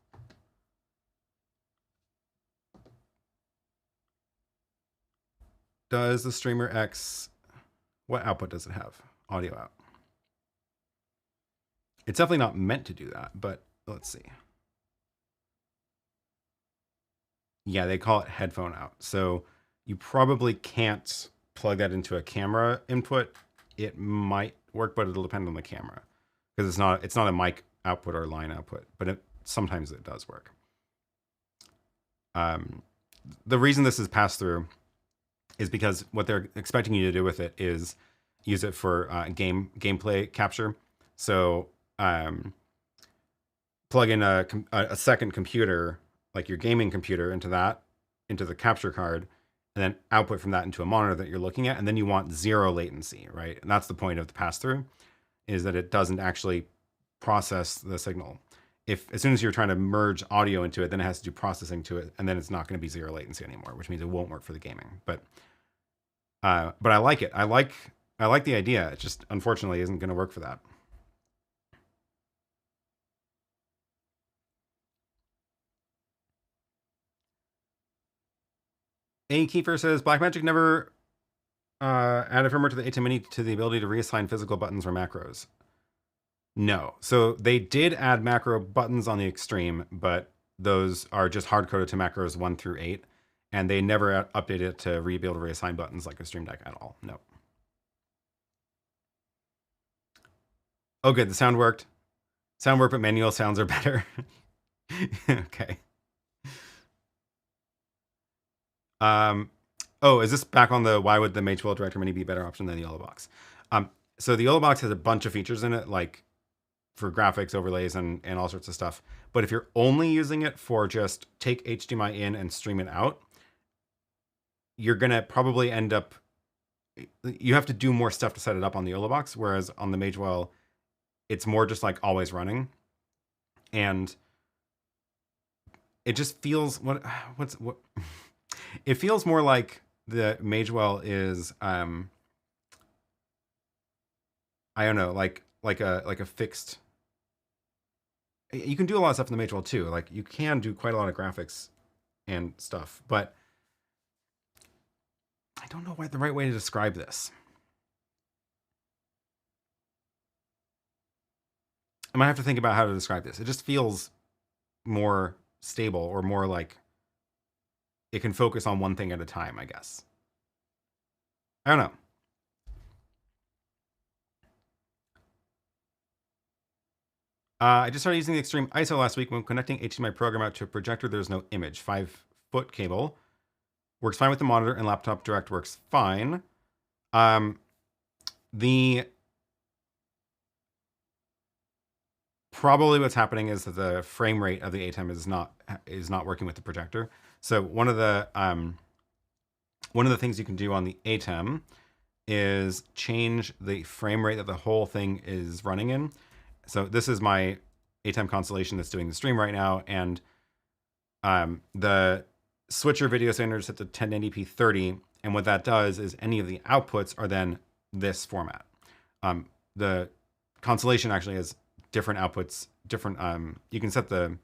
Speaker 1: Does the streamer X, what output does it have? Audio out. It's definitely not meant to do that, but let's see. Yeah, they call it headphone out. So you probably can't plug that into a camera input. It might work, but it'll depend on the camera because it's not a mic output or line output, but sometimes it does work. The reason this is pass through is because what they're expecting you to do with it is use it for gameplay capture. So plug in a second computer, like your gaming computer, into the capture card, and then output from that into a monitor that you're looking at, and then you want 0 latency, right? And that's the point of the pass-through, is that it doesn't actually process the signal. If as soon as you're trying to merge audio into it, then it has to do processing to it, and then it's not going to be 0 latency anymore, which means it won't work for the gaming. But I like it. I like the idea. It just unfortunately isn't going to work for that. A Kiefer says Blackmagic never added firmware to the ATEM Mini to the ability to reassign physical buttons or macros. No. So they did add macro buttons on the Extreme, but those are just hard-coded to macros 1 through 8, and they never updated it to be able to reassign buttons like a Stream Deck at all. No. Oh, good. The sound worked. Sound worked, but manual sounds are better. Okay. Oh, is this back on the why would the Mage-Well Director Mini be a better option than the YoloBox? So the YoloBox has a bunch of features in it, like for graphics, overlays, and all sorts of stuff. But if you're only using it for just take HDMI in and stream it out, you're going to probably end up, you have to do more stuff to set it up on the YoloBox, whereas on the Mage-Well, it's more just like always running. And it just feels, what it feels more like the Mage-Well is, I don't know, like a fixed. You can do a lot of stuff in the Mage-Well too. Like you can do quite a lot of graphics and stuff, but I don't know what the right way to describe this. I might have to think about how to describe this. It just feels more stable, or more like it can focus on one thing at a time, I guess. I don't know. I just started using the Extreme ISO last week. When connecting HDMI program out to a projector, there's no image. 5-foot cable. Works fine with the monitor, and laptop direct works fine. Probably what's happening is that the frame rate of the ATEM is not working with the projector. So one of the things you can do on the ATEM is change the frame rate that the whole thing is running in. So this is my ATEM Constellation that's doing the stream right now, and the switcher video standard is set to 1080p 30, and what that does is any of the outputs are then this format. The Constellation actually has different outputs, different. You can set the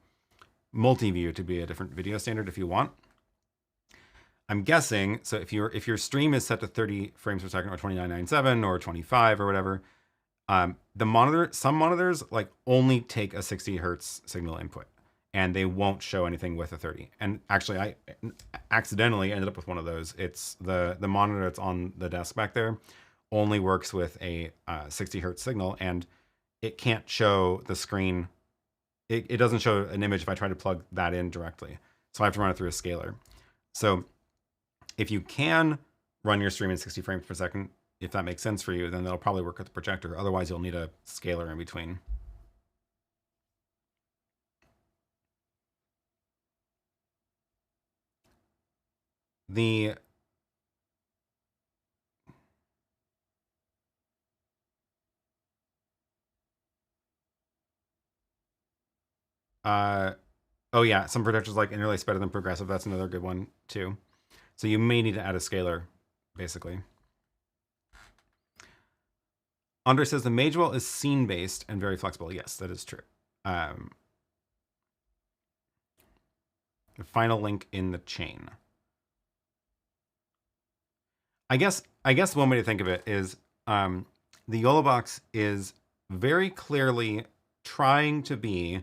Speaker 1: multi-view to be a different video standard if you want. I'm guessing, so if your stream is set to 30 frames per second, or 2997 or 25 or whatever, some monitors like only take a 60 hertz signal input, and they won't show anything with a 30. And actually, I accidentally ended up with one of those. It's the monitor that's on the desk back there only works with a 60 hertz signal, and it can't show the screen. It doesn't show an image if I try to plug that in directly. So I have to run it through a scaler. So if you can run your stream in 60 frames per second, if that makes sense for you, then that'll probably work with the projector. Otherwise, you'll need a scaler in between. Oh yeah, some projectors like interlace better than progressive. That's another good one too. So you may need to add a scaler, basically. Andre says the Mage-Well is scene-based and very flexible. Yes, that is true. The final link in the chain. I guess one way to think of it is the YoloBox is very clearly trying to be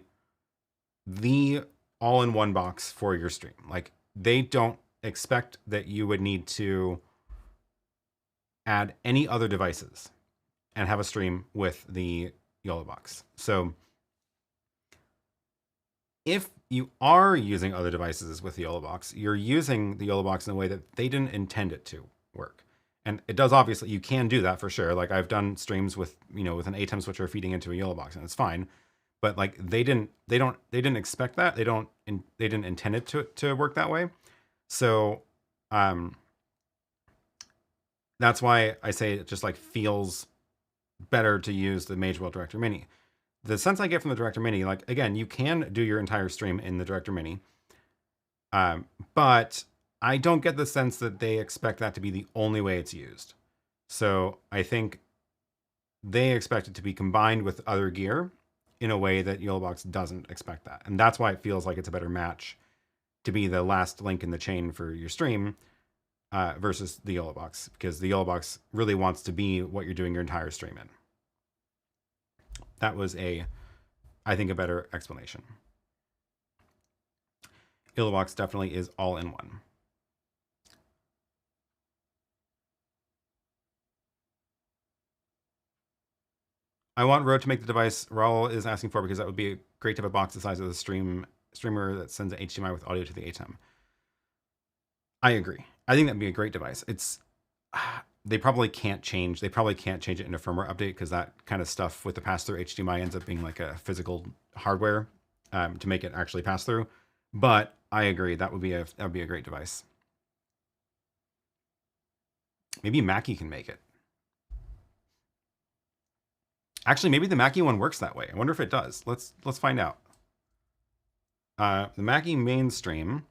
Speaker 1: the all-in-one box for your stream. Like, they don't expect that you would need to add any other devices and have a stream with the YoloBox. So if you are using other devices with the YoloBox, you're using the YoloBox in a way that they didn't intend it to work. And it does, obviously, you can do that for sure. Like I've done streams with, with an ATEM switcher feeding into a YoloBox, and it's fine. But like they didn't expect that. They didn't intend it to work that way. So that's why I say it just like feels better to use the Magewell Director Mini. The sense I get from the Director Mini, like again, you can do your entire stream in the Director Mini, but I don't get the sense that they expect that to be the only way it's used. So I think they expect it to be combined with other gear in a way that YoloBox doesn't expect that. And that's why it feels like it's a better match to be the last link in the chain for your stream versus the YoloBox, because the YoloBox really wants to be what you're doing your entire stream in. That was I think, a better explanation. YoloBox definitely is all in one. I want Røde to make the device Raul is asking for, because that would be great to have a box the size of the streamer that sends an HDMI with audio to the ATEM. I agree. I think that'd be a great device. They probably can't change. They probably can't change it in a firmware update, because that kind of stuff with the pass-through HDMI ends up being like a physical hardware to make it actually pass through. But I agree, that would be a great device. Maybe Mackie can make it. Actually, maybe the Mackie one works that way. I wonder if it does. Let's find out. The Mackie mainstream.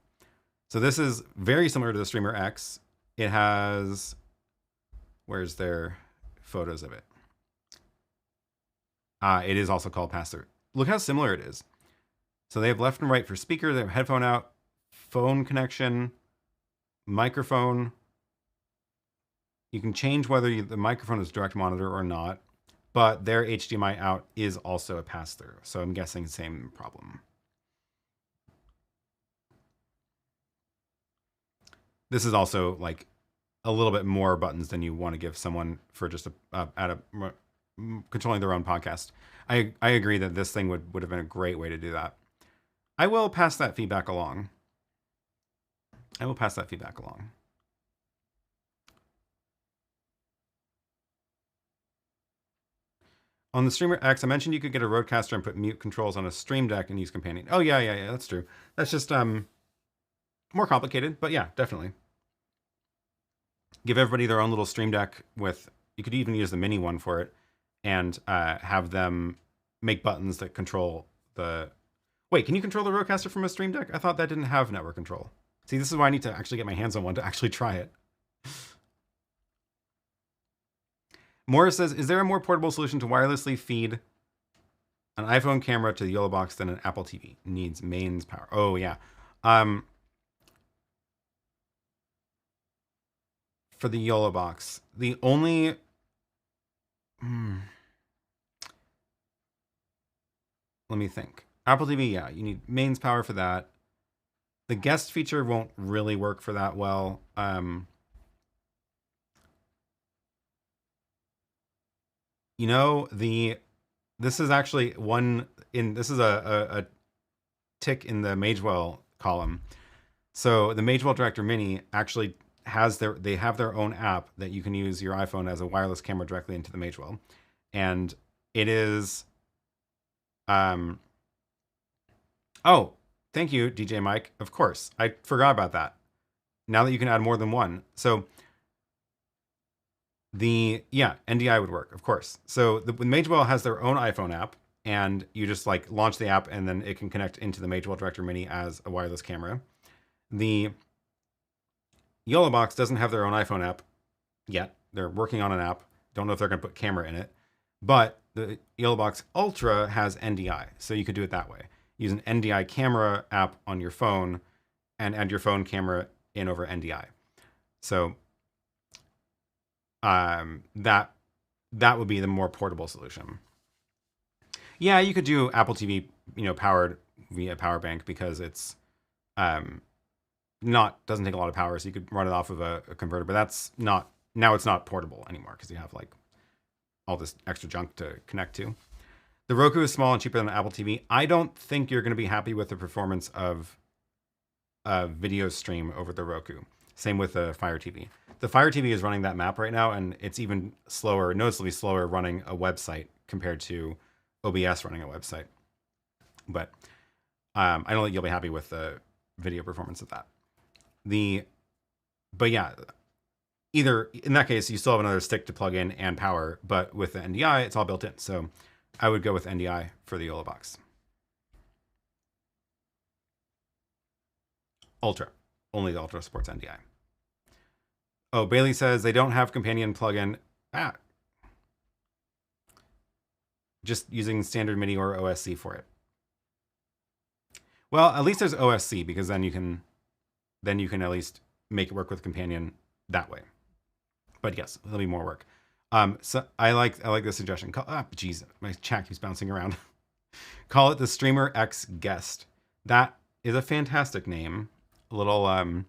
Speaker 1: So this is very similar to the Streamer X. It has, where's their photos of it? It is also called pass-through. Look how similar it is. So they have left and right for speaker. They have headphone out, phone connection, microphone. You can change whether the microphone is direct monitor or not, but their HDMI out is also a pass-through. So I'm guessing same problem. This is also like a little bit more buttons than you want to give someone for just controlling their own podcast. I agree that this thing would have been a great way to do that. I will pass that feedback along. On the Streamer X, I mentioned you could get a Rodecaster and put mute controls on a Stream Deck and use Companion. Oh, yeah, that's true. That's just more complicated, but yeah, definitely. Give everybody their own little Stream Deck with, you could even use the mini one for it, and have them make buttons that control the... Wait, can you control the Rodecaster from a Stream Deck? I thought that didn't have network control. See, this is why I need to actually get my hands on one to actually try it. Morris says, is there a more portable solution to wirelessly feed an iPhone camera to the YoloBox than an Apple TV? Needs mains power. Oh, yeah. For the YoloBox, the only... Let me think. Apple TV, yeah, you need mains power for that. The guest feature won't really work for that well. You know, this is actually this is a tick in the Magewell column. So the Magewell Director Mini actually they have their own app that you can use your iPhone as a wireless camera directly into the Magewell. And it is, oh, thank you, DJ Mike. Of course, I forgot about that. Now that you can add more than one. So NDI would work, of course. So the Magewell has their own iPhone app, and you just like launch the app and then it can connect into the Magewell Director Mini as a wireless camera. The YoloBox doesn't have their own iPhone app yet. They're working on an app. Don't know if they're going to put camera in it. But the YoloBox Ultra has NDI, so you could do it that way. Use an NDI camera app on your phone and add your phone camera in over NDI. So that would be the more portable solution. Yeah, you could do Apple TV, powered via power bank, because it's doesn't take a lot of power, so you could run it off of a converter, but that's not, now it's not portable anymore because you have like all this extra junk to connect to. The Roku is small and cheaper than the Apple TV. I don't think you're going to be happy with the performance of a video stream over the Roku. Same with the Fire TV. The Fire TV is running that map right now, and it's even slower, noticeably slower running a website compared to OBS running a website. But I don't think you'll be happy with the video performance of that. But yeah, either in that case, you still have another stick to plug in and power, but with the NDI, it's all built in. So I would go with NDI for the YoloBox. Ultra. Only the Ultra supports NDI. Oh, Bailey says they don't have companion plugin. Just using standard MIDI or OSC for it. Well, at least there's OSC, because then you can at least make it work with companion that way. But yes, there'll be more work. So I like the suggestion. Geez, my chat keeps bouncing around. Call it the Streamer X Guest. That is a fantastic name. A little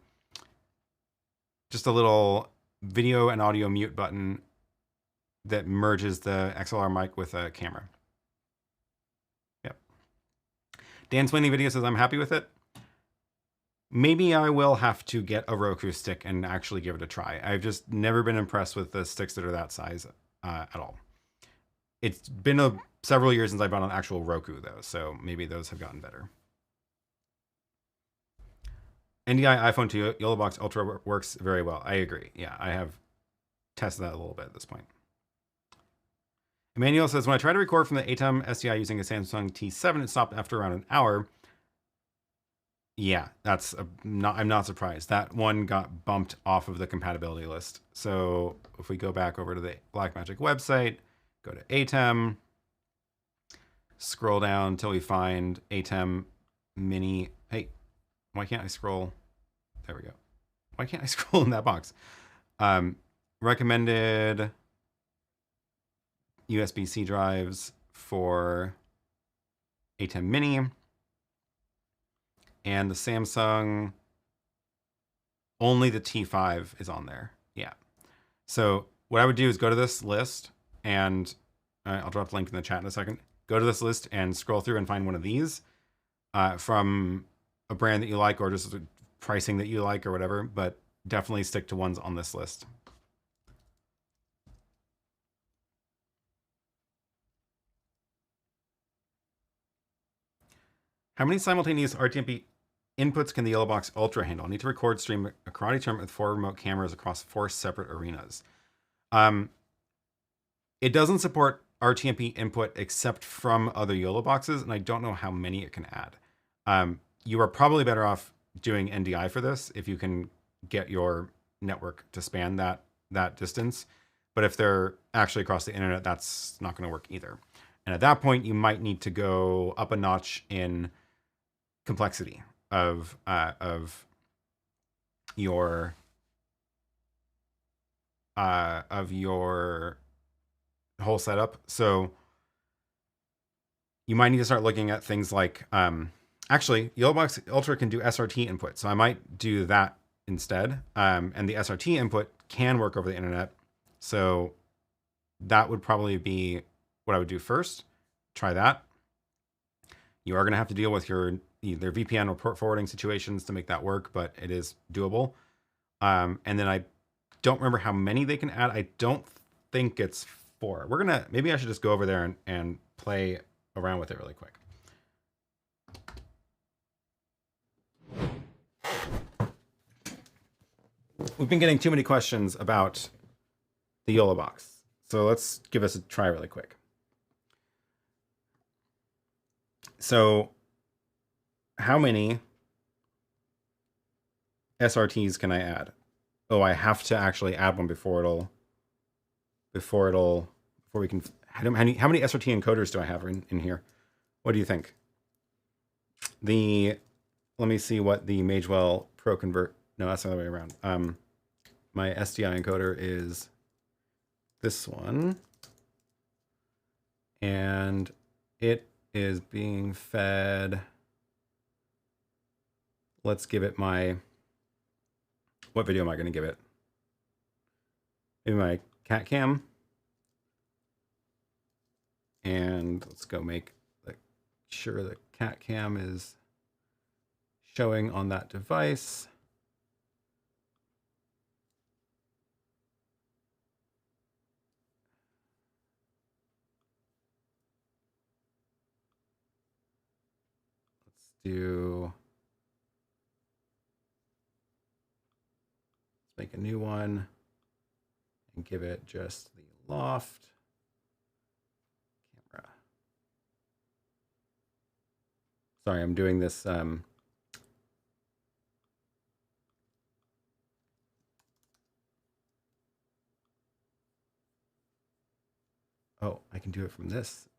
Speaker 1: just a little video and audio mute button that merges the XLR mic with a camera. Yep. Dan Sweeney Video says I'm happy with it. Maybe I will have to get a Roku stick and actually give it a try. I've just never been impressed with the sticks that are that size at all. It's been several years since I bought an actual Roku though, so maybe those have gotten better. NDI iPhone 2 YoloBox Ultra works very well. I agree. Yeah, I have tested that a little bit at this point. Emmanuel says, when I tried to record from the ATEM SDI using a Samsung T7, it stopped after around an hour. Yeah, I'm not surprised. That one got bumped off of the compatibility list. So if we go back over to the Blackmagic website, go to ATEM, scroll down until we find ATEM Mini. Hey, why can't I scroll? There we go. Why can't I scroll in that box? Recommended USB-C drives for ATEM Mini. And the Samsung, only the T5 is on there. Yeah. So what I would do is go to this list, and I'll drop the link in the chat in a second. Go to this list and scroll through and find one of these from a brand that you like, or just pricing that you like or whatever, but definitely stick to ones on this list. How many simultaneous RTMP inputs can the YoloBox Ultra handle? I need to record stream a karate tournament with 4 remote cameras across 4 separate arenas. It doesn't support RTMP input except from other YoloBoxes, and I don't know how many it can add. You are probably better off doing NDI for this if you can get your network to span that distance. But if they're actually across the internet, that's not going to work either. And at that point, you might need to go up a notch in complexity of your whole setup. So you might need to start looking at things like actually YoloBox Ultra can do SRT input, so I might do that instead. And the SRT input can work over the internet, so that would probably be what I would do first. Try that. You are going to have to deal with your either VPN or port forwarding situations to make that work, but it is doable. And then I don't remember how many they can add. I don't think it's 4. Maybe I should just go over there and play around with it really quick. We've been getting too many questions about the YoloBox, so let's give this a try really quick. So how many SRTs can I add? Oh, I have to actually add one before we can. How many SRT encoders do I have in here? What do you think? Let me see what the Magewell Pro Convert. No, that's the other way around. My SDI encoder is this one, and it is being fed. Let's give it what video am I going to give it? Maybe my cat cam. And let's go make sure the cat cam is showing on that device. make a new one and give it just the loft camera. Sorry, I'm doing this. Oh, I can do it from this.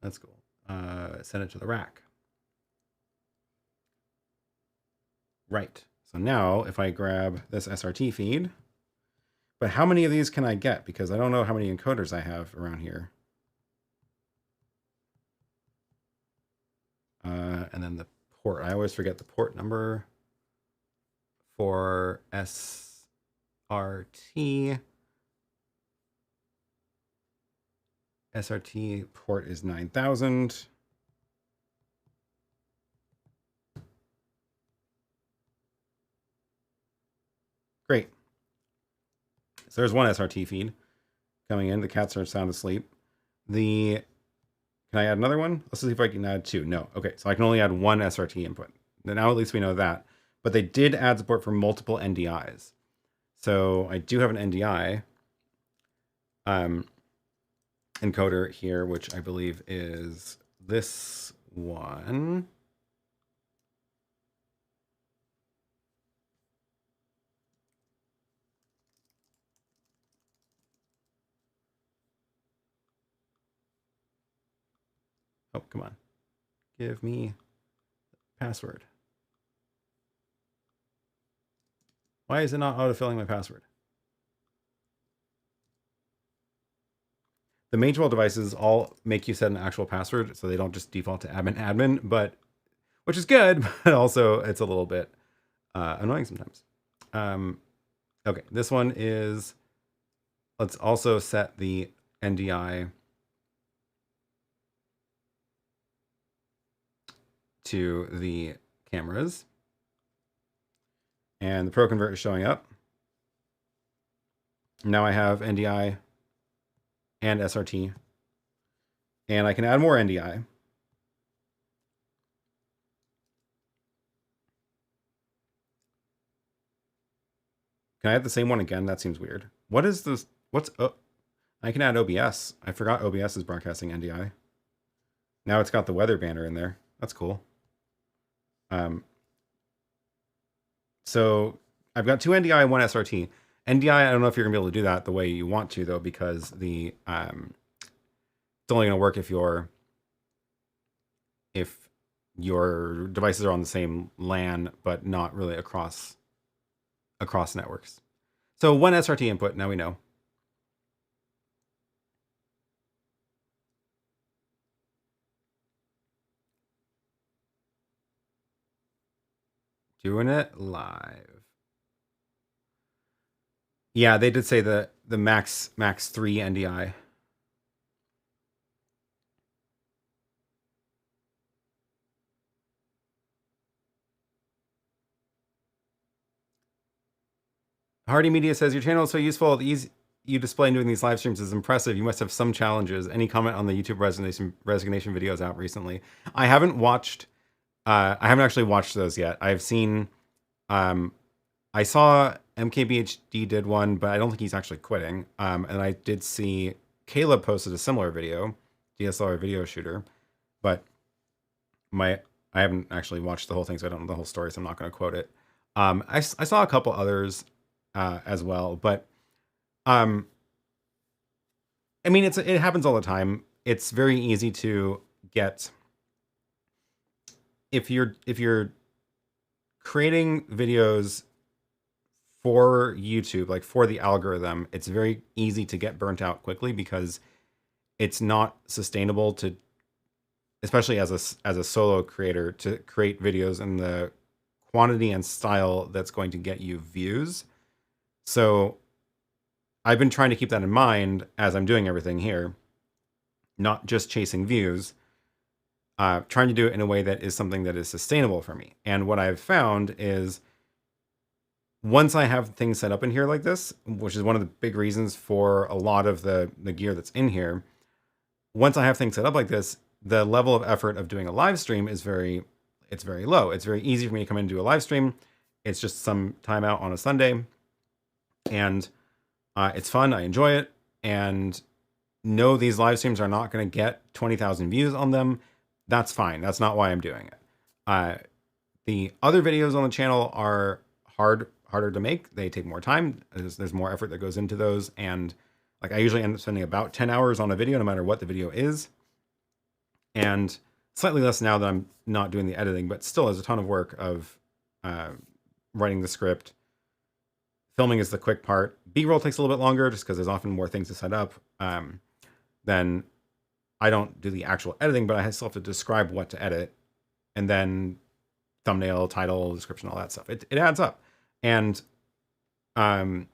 Speaker 1: That's cool. Send it to the rack. Right. So now if I grab this SRT feed, but how many of these can I get? Because I don't know how many encoders I have around here. And then the port. I always forget the port number for SRT. SRT port is 9000. Great. So there's one SRT feed coming in. The cats are sound asleep. Can I add another one? Let's see if I can add two. No. Okay, so I can only add one SRT input. Now at least we know that. But they did add support for multiple NDIs. So I do have an NDI encoder here, which I believe is this one. Oh, come on. Give me password. Why is it not autofilling my password? The Magewell devices all make you set an actual password, so they don't just default to admin, but which is good, but also it's a little bit annoying sometimes. Okay, this one is, let's also set the NDI to the cameras. And the Pro Convert is showing up. Now I have NDI and SRT. And I can add more NDI. Can I add the same one again? That seems weird. What is this? I can add OBS. I forgot OBS is broadcasting NDI. Now it's got the weather banner in there. That's cool. So I've got two NDI and one SRT. NDI, I don't know if you're gonna be able to do that the way you want to though, because it's only gonna work if your devices are on the same LAN, but not really across networks. So one SRT input, now we know. Doing it live. Yeah, they did say the max 3 NDI. Hardy Media says, your channel is so useful. The ease you display doing these live streams is impressive. You must have some challenges. Any comment on the YouTube resignation videos out recently? I haven't actually watched those yet. I've seen, I saw MKBHD did one, but I don't think he's actually quitting. And I did see Caleb posted a similar video, DSLR video shooter, but I haven't actually watched the whole thing, so I don't know the whole story, so I'm not going to quote it. I saw a couple others as well, but I mean, it happens all the time. It's very easy to get, if you're creating videos for YouTube, like for the algorithm, it's very easy to get burnt out quickly because it's not sustainable to, especially as a solo creator, to create videos in the quantity and style that's going to get you views. So I've been trying to keep that in mind as I'm doing everything here, not just chasing views, trying to do it in a way that is something that is sustainable for me. And what I've found is, once I have things set up in here like this, which is one of the big reasons for a lot of the gear that's in here, once I have things set up like this, the level of effort of doing a live stream is very low. It's very easy for me to come in and do a live stream. It's just some time out on a Sunday, and it's fun. I enjoy it, and no, these live streams are not going to get 20,000 views on them. That's fine. That's not why I'm doing it. The other videos on the channel are harder to make. They take more time. There's more effort that goes into those, and like I usually end up spending about 10 hours on a video, no matter what the video is, and slightly less now that I'm not doing the editing, but still is a ton of work of writing the script. Filming is the quick part. B-roll takes a little bit longer just because there's often more things to set up. Then I don't do the actual editing, but I still have to describe what to edit, and then thumbnail, title, description, all that stuff. It adds up, and I've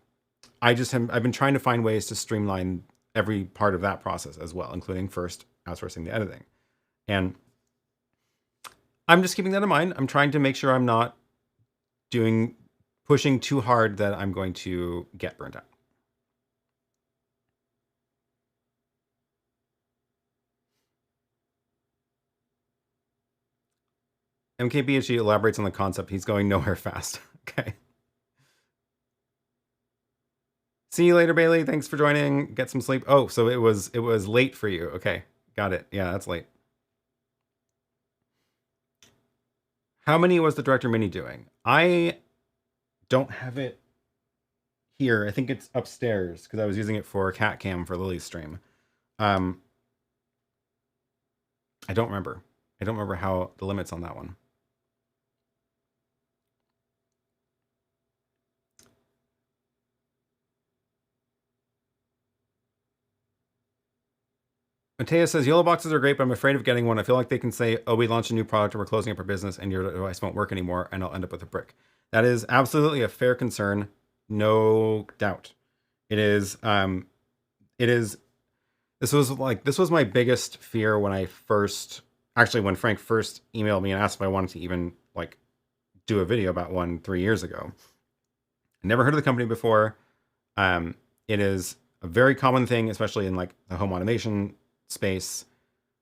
Speaker 1: been trying to find ways to streamline every part of that process as well, including first outsourcing the editing. And I'm just keeping that in mind. I'm trying to make sure I'm not pushing too hard that I'm going to get burnt out. MKBHG elaborates on the concept. He's going nowhere fast. Okay. See you later, Bailey. Thanks for joining. Get some sleep. Oh, so it was late for you. Okay. Got it. Yeah, that's late. How many was the Director Mini doing? I don't have it here. I think it's upstairs because I was using it for cat cam for Lily's stream. I don't remember. I don't remember how the limits on that one. Mateus says, YoloBoxes are great, but I'm afraid of getting one. I feel like they can say, oh, we launched a new product or we're closing up our business and your device won't work anymore, and I'll end up with a brick. That is absolutely a fair concern. No doubt. It is, this was my biggest fear when when Frank first emailed me and asked if I wanted to even like do a video about one 3 years ago. I never heard of the company before. It is a very common thing, especially in like the home automation space,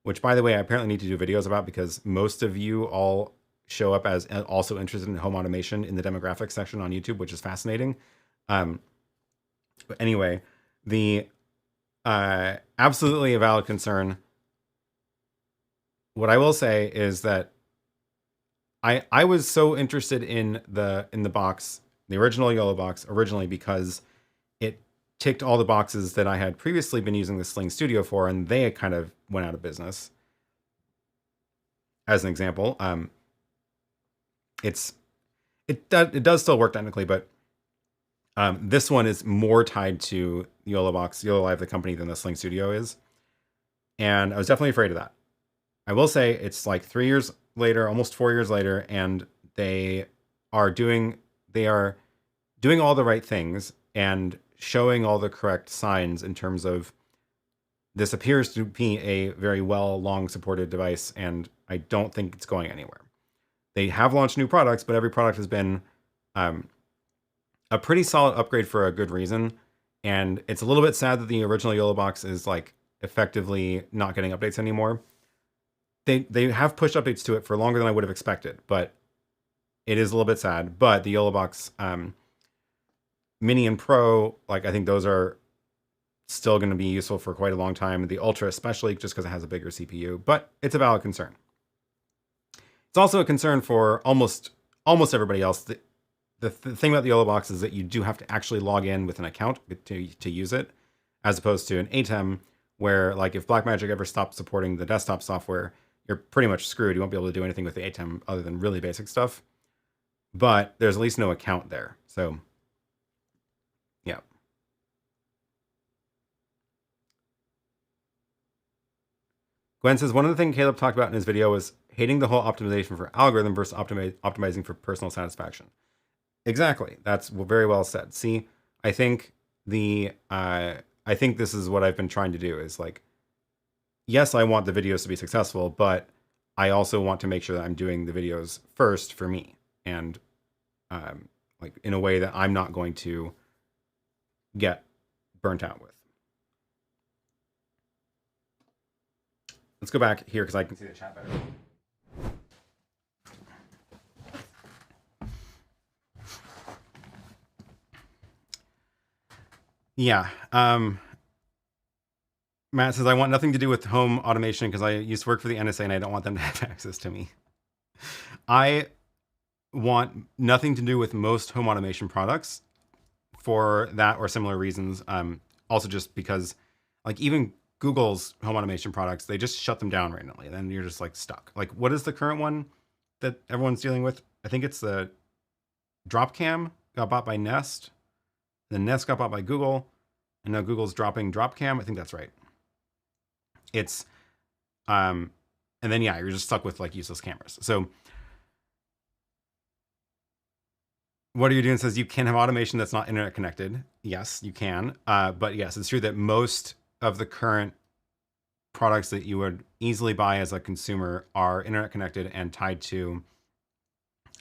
Speaker 1: which by the way, I apparently need to do videos about because most of you all show up as also interested in home automation in the demographics section on YouTube, which is fascinating. But anyway, the absolutely a valid concern. What I will say is that I was so interested in the box, the original YoloBox, originally because it ticked all the boxes that I had previously been using the Sling Studio for, and they kind of went out of business. As an example, it does still work technically, but this one is more tied to YoloBox, YoloLive, the company, than the Sling Studio is, and I was definitely afraid of that. I will say it's like 3 years later, almost 4 years later, and they are doing all the right things and showing all the correct signs in terms of this appears to be a very long supported device, and I don't think it's going anywhere. They have launched new products, but every product has been a pretty solid upgrade for a good reason. And it's a little bit sad that the original YoloBox is like effectively not getting updates anymore. They have pushed updates to it for longer than I would have expected, but it is a little bit sad. But the YoloBox Mini and Pro, like I think those are still going to be useful for quite a long time. The Ultra especially, just because it has a bigger CPU, but it's a valid concern. It's also a concern for almost everybody else. The thing about the YoloBox is that you do have to actually log in with an account to use it, as opposed to an ATEM, where like if Blackmagic ever stops supporting the desktop software, you're pretty much screwed. You won't be able to do anything with the ATEM other than really basic stuff. But there's at least no account there. So, yeah. Gwen says, one of the things Caleb talked about in his video was hating the whole optimization for algorithm versus optimizing for personal satisfaction. Exactly. That's very well said. See, I think I think this is what I've been trying to do is like, yes, I want the videos to be successful, but I also want to make sure that I'm doing the videos first for me, and like in a way that I'm not going to get burnt out with. Let's go back here because I can see the chat better. Yeah. Matt says, I want nothing to do with home automation because I used to work for the NSA and I don't want them to have access to me. I want nothing to do with most home automation products for that or similar reasons. Also just because like even Google's home automation products, they just shut them down randomly. Then you're just like stuck. Like what is the current one that everyone's dealing with? I think it's the Dropcam got bought by Nest. Then Nest got bought by Google. And now Google's dropping Dropcam. I think that's right. It's, and then yeah, you're just stuck with like useless cameras. So what are you doing? Says you can have automation that's not internet connected. Yes, you can. But yes, it's true that most of the current products that you would easily buy as a consumer are internet connected and tied to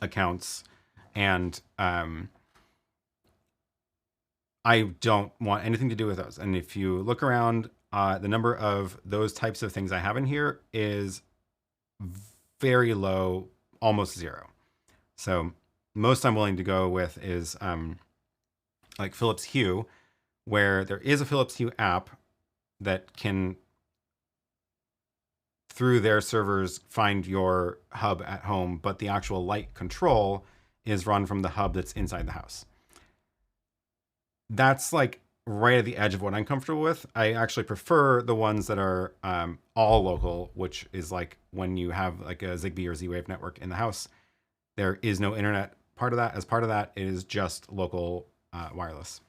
Speaker 1: accounts. And I don't want anything to do with those. And if you look around, the number of those types of things I have in here is very low, almost zero. So most I'm willing to go with is like Philips Hue, where there is a Philips Hue app that can, through their servers, find your hub at home, but the actual light control is run from the hub that's inside the house. That's like right at the edge of what I'm comfortable with. I actually prefer the ones that are all local, which is like when you have like a Zigbee or Z-Wave network in the house, there is no internet part of that. As part of that, it is just local wireless.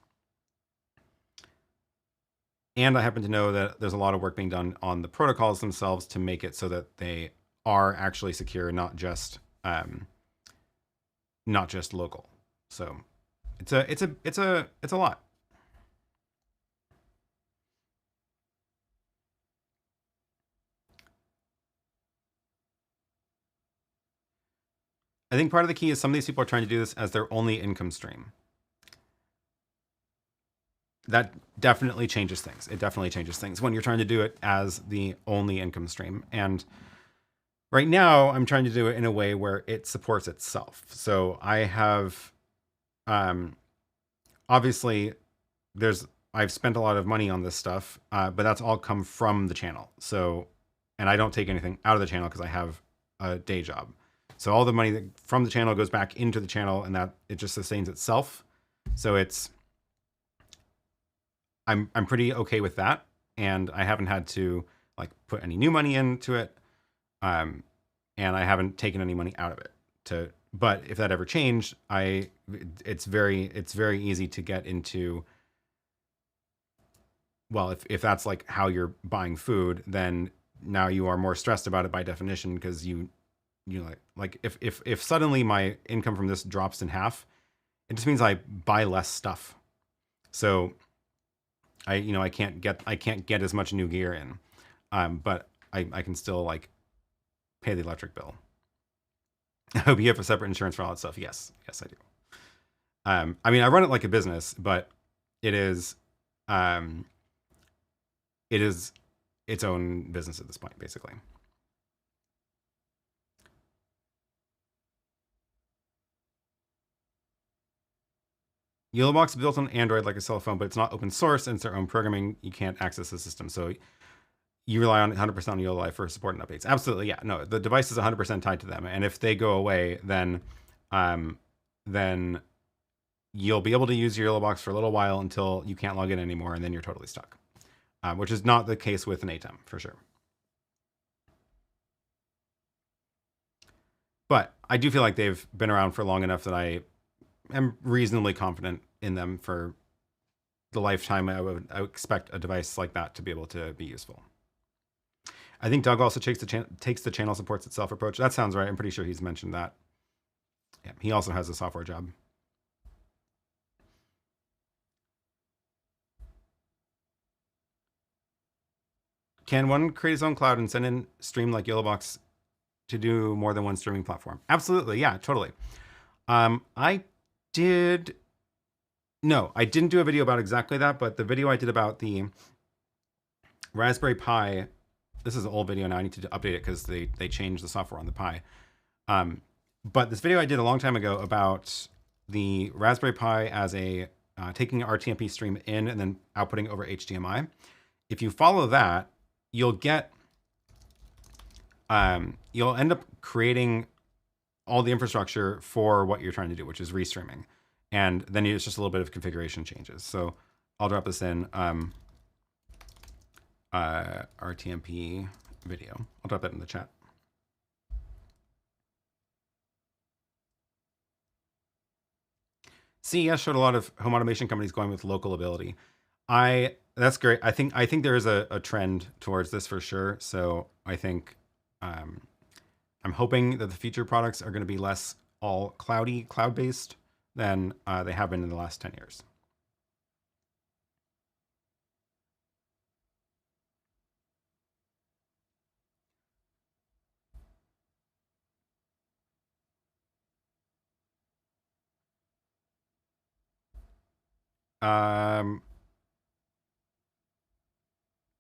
Speaker 1: And I happen to know that there's a lot of work being done on the protocols themselves to make it so that they are actually secure, not just local. So it's a lot. I think part of the key is some of these people are trying to do this as their only income stream. That definitely changes things. It definitely changes things when you're trying to do it as the only income stream. And right now I'm trying to do it in a way where it supports itself. So I have, obviously I've spent a lot of money on this stuff, but that's all come from the channel. So, and I don't take anything out of the channel because I have a day job. So all the money that from the channel goes back into the channel and that it just sustains itself. So it's, I'm pretty okay with that. And I haven't had to like put any new money into it. And I haven't taken any money out of it but if that ever changed, it's very easy to get into, well, if that's like how you're buying food, then now you are more stressed about it by definition because you like if suddenly my income from this drops in half, it just means I buy less stuff. So I can't get as much new gear in, but I can still like pay the electric bill. I hope you have a separate insurance for all that stuff. Yes, I do. I mean, I run it like a business, but it is its own business at this point, basically. YoloBox is built on Android like a cell phone, but it's not open source and it's their own programming. You can't access the system. So you rely on 100% on YoloLive for support and updates. Absolutely, yeah. No, the device is 100% tied to them. And if they go away, then you'll be able to use your YoloBox for a little while until you can't log in anymore, and then you're totally stuck. Which is not the case with an ATEM, for sure. But I do feel like they've been around for long enough that I am reasonably confident in them for the lifetime I would expect a device like that to be able to be useful. I think Doug also takes the channel supports itself approach. That sounds right. I'm pretty sure he's mentioned that. Yeah, he also has a software job. Can one create his own cloud and send in stream like YoloBox to do more than one streaming platform? Absolutely. Yeah, totally. I didn't do a video about exactly that, but the video I did about the Raspberry Pi this is an old video now. I need to update it because they changed the software on the Pi. But this video I did a long time ago about the Raspberry Pi as a taking an RTMP stream in and then outputting over HDMI. If you follow that, you'll get you'll end up creating all the infrastructure for what you're trying to do, which is restreaming. And then it's just a little bit of configuration changes. So I'll drop this in RTMP video. I'll drop that in the chat. CES showed a lot of home automation companies going with local ability. That's great. I think there is a trend towards this for sure. So I think I'm hoping that the future products are going to be less all cloud-based than they have been in the last 10 years.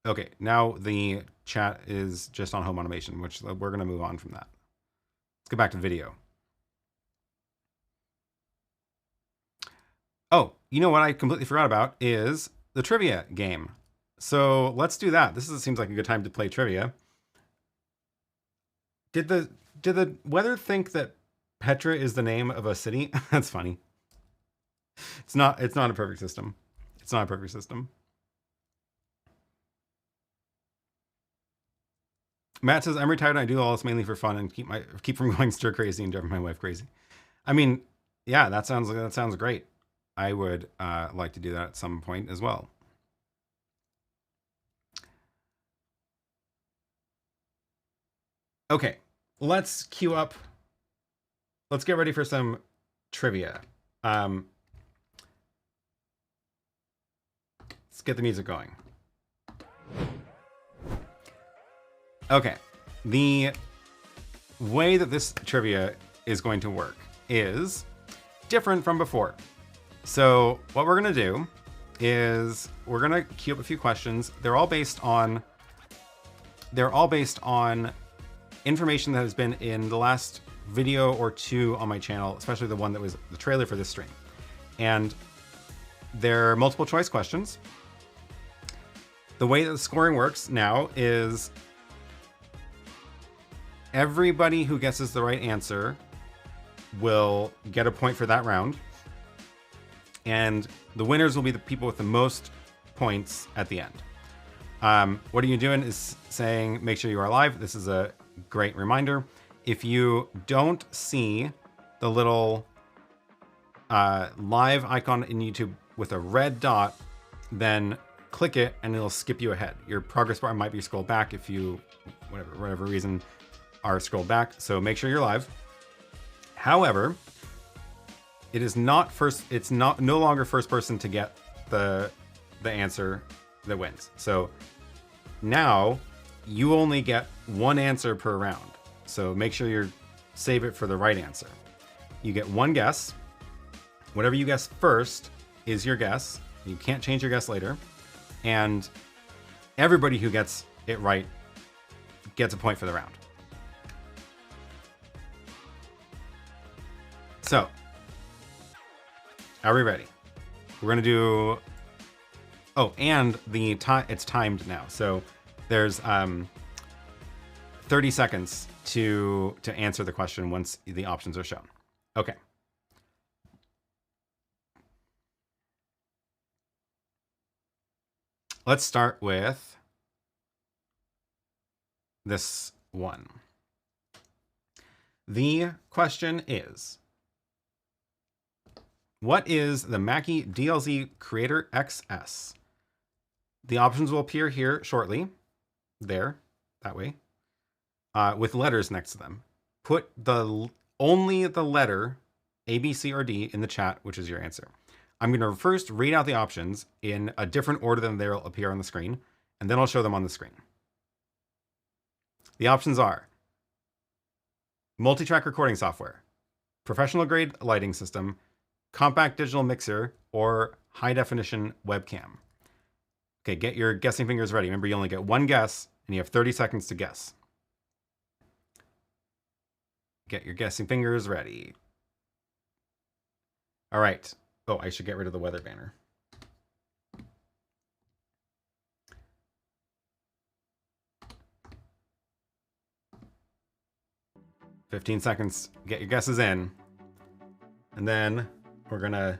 Speaker 1: Okay, now the chat is just on home automation, which we're going to move on from that. Let's go back to video. Oh, you know what I completely forgot about is the trivia game. So let's do that. Seems like a good time to play trivia. Did the weather think that Petra is the name of a city? That's funny. It's not a perfect system. It's not a perfect system. Matt says, I'm retired and I do all this mainly for fun and keep from going stir crazy and driving my wife crazy. I mean, yeah, that sounds great. I would like to do that at some point as well. Okay, let's queue up. Let's get ready for some trivia. Let's get the music going. Okay, the way that this trivia is going to work is different from before. So what we're gonna do is we're gonna queue up a few questions. They're all based on information that has been in the last video or two on my channel, especially the one that was the trailer for this stream. And they're multiple choice questions. The way that the scoring works now is everybody who guesses the right answer will get a point for that round. And the winners will be the people with the most points at the end. What are you doing is saying, make sure you are live. This is a great reminder. If you don't see the little live icon in YouTube with a red dot, then click it and it'll skip you ahead. Your progress bar might be scrolled back if you, whatever reason, are scrolled back. So make sure you're live. However, it is not first. It's no longer first person to get the answer that wins. So now you only get one answer per round. So make sure you save it for the right answer. You get one guess. Whatever you guess first is your guess. You can't change your guess later. And everybody who gets it right gets a point for the round. So, are we ready? We're gonna do, oh, and the time, it's timed now. So there's 30 seconds to answer the question once the options are shown. Okay. Let's start with this one. The question is, what is the Mackie DLZ Creator XS? The options will appear here shortly. There, that way, with letters next to them. Put only the letter A, B, C, or D in the chat, which is your answer. I'm going to first read out the options in a different order than they'll appear on the screen, and then I'll show them on the screen. The options are multi-track recording software, professional grade lighting system, compact digital mixer, or high definition webcam. Okay, get your guessing fingers ready. Remember, you only get one guess and you have 30 seconds to guess. Get your guessing fingers ready. All right. Oh, I should get rid of the weather banner. "15 seconds. Get your guesses in. And then we're gonna...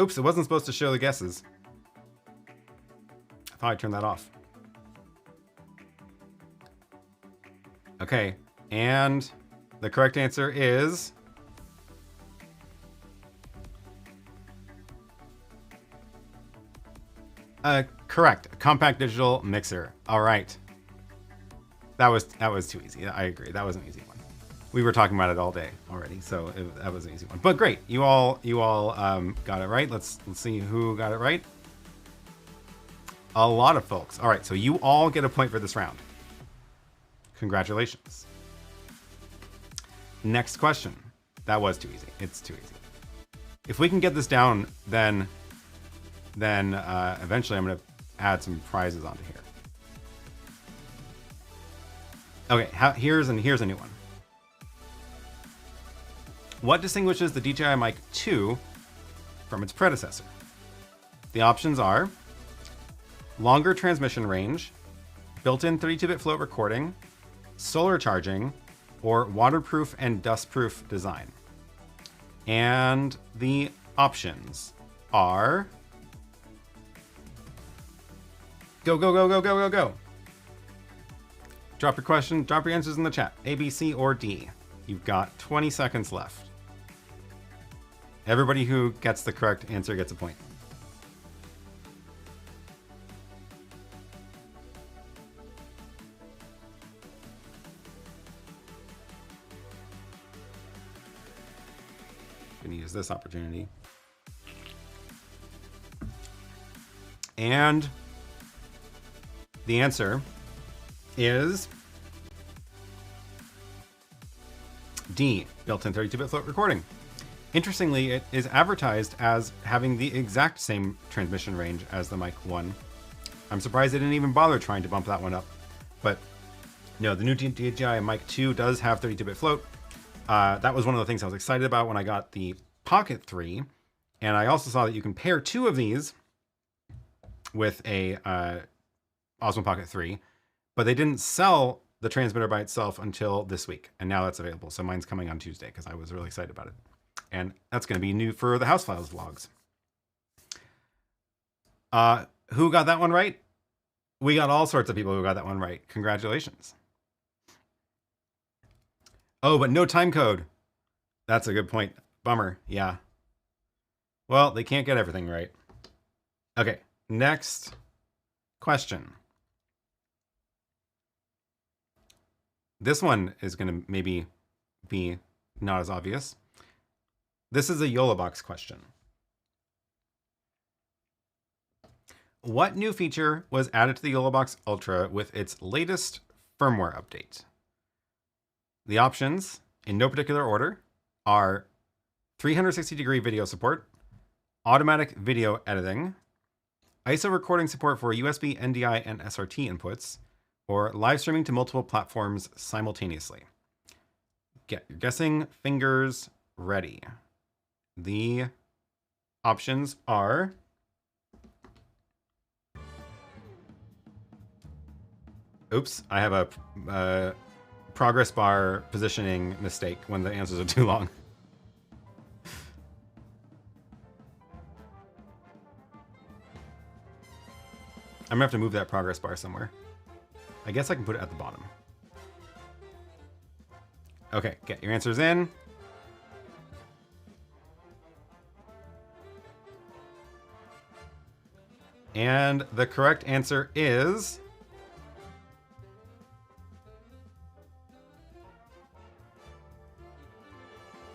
Speaker 1: Oops, it wasn't supposed to show the guesses. I thought I turned that off. Okay, and the correct answer is... correct. Compact digital mixer. All right. That was too easy. I agree. That was an easy one. We were talking about it all day already, so that was an easy one. But great, you all got it right. Let's see who got it right. A lot of folks. All right, so you all get a point for this round. Congratulations. Next question. That was too easy. It's too easy. If we can get this down, then eventually I'm going to add some prizes onto here. Okay, here's a new one. What distinguishes the DJI Mic 2 from its predecessor? The options are longer transmission range, built-in 32-bit float recording, solar charging, or waterproof and dustproof design. And the options are... Go, go, go, go, go, go, go. Drop your question, drop your answers in the chat. A, B, C, or D. You've got 20 seconds left. Everybody who gets the correct answer gets a point. I'm gonna use this opportunity. And the answer is D, built-in 32-bit float recording. Interestingly, it is advertised as having the exact same transmission range as the Mic 1. I'm surprised they didn't even bother trying to bump that one up. But no, the new DJI Mic 2 does have 32-bit float. That was one of the things I was excited about when I got the Pocket 3. And I also saw that you can pair two of these with a Osmo Pocket 3, but they didn't sell the transmitter by itself until this week, and now that's available. So mine's coming on Tuesday because I was really excited about it. And that's going to be new for the House Files vlogs. Who got that one right? We got all sorts of people who got that one right. Congratulations. Oh, but no time code. That's a good point. Bummer. Yeah. Well, they can't get everything right. Okay, next question. This one is going to maybe be not as obvious. This is a YoloBox question. What new feature was added to the YoloBox Ultra with its latest firmware update? The options, in no particular order, are 360-degree video support, automatic video editing, ISO recording support for USB, NDI, and SRT inputs, or live streaming to multiple platforms simultaneously. Get your guessing fingers ready. The options are... Oops, I have a progress bar positioning mistake when the answers are too long. I'm gonna have to move that progress bar somewhere. I guess I can put it at the bottom. Okay, get your answers in. And the correct answer is...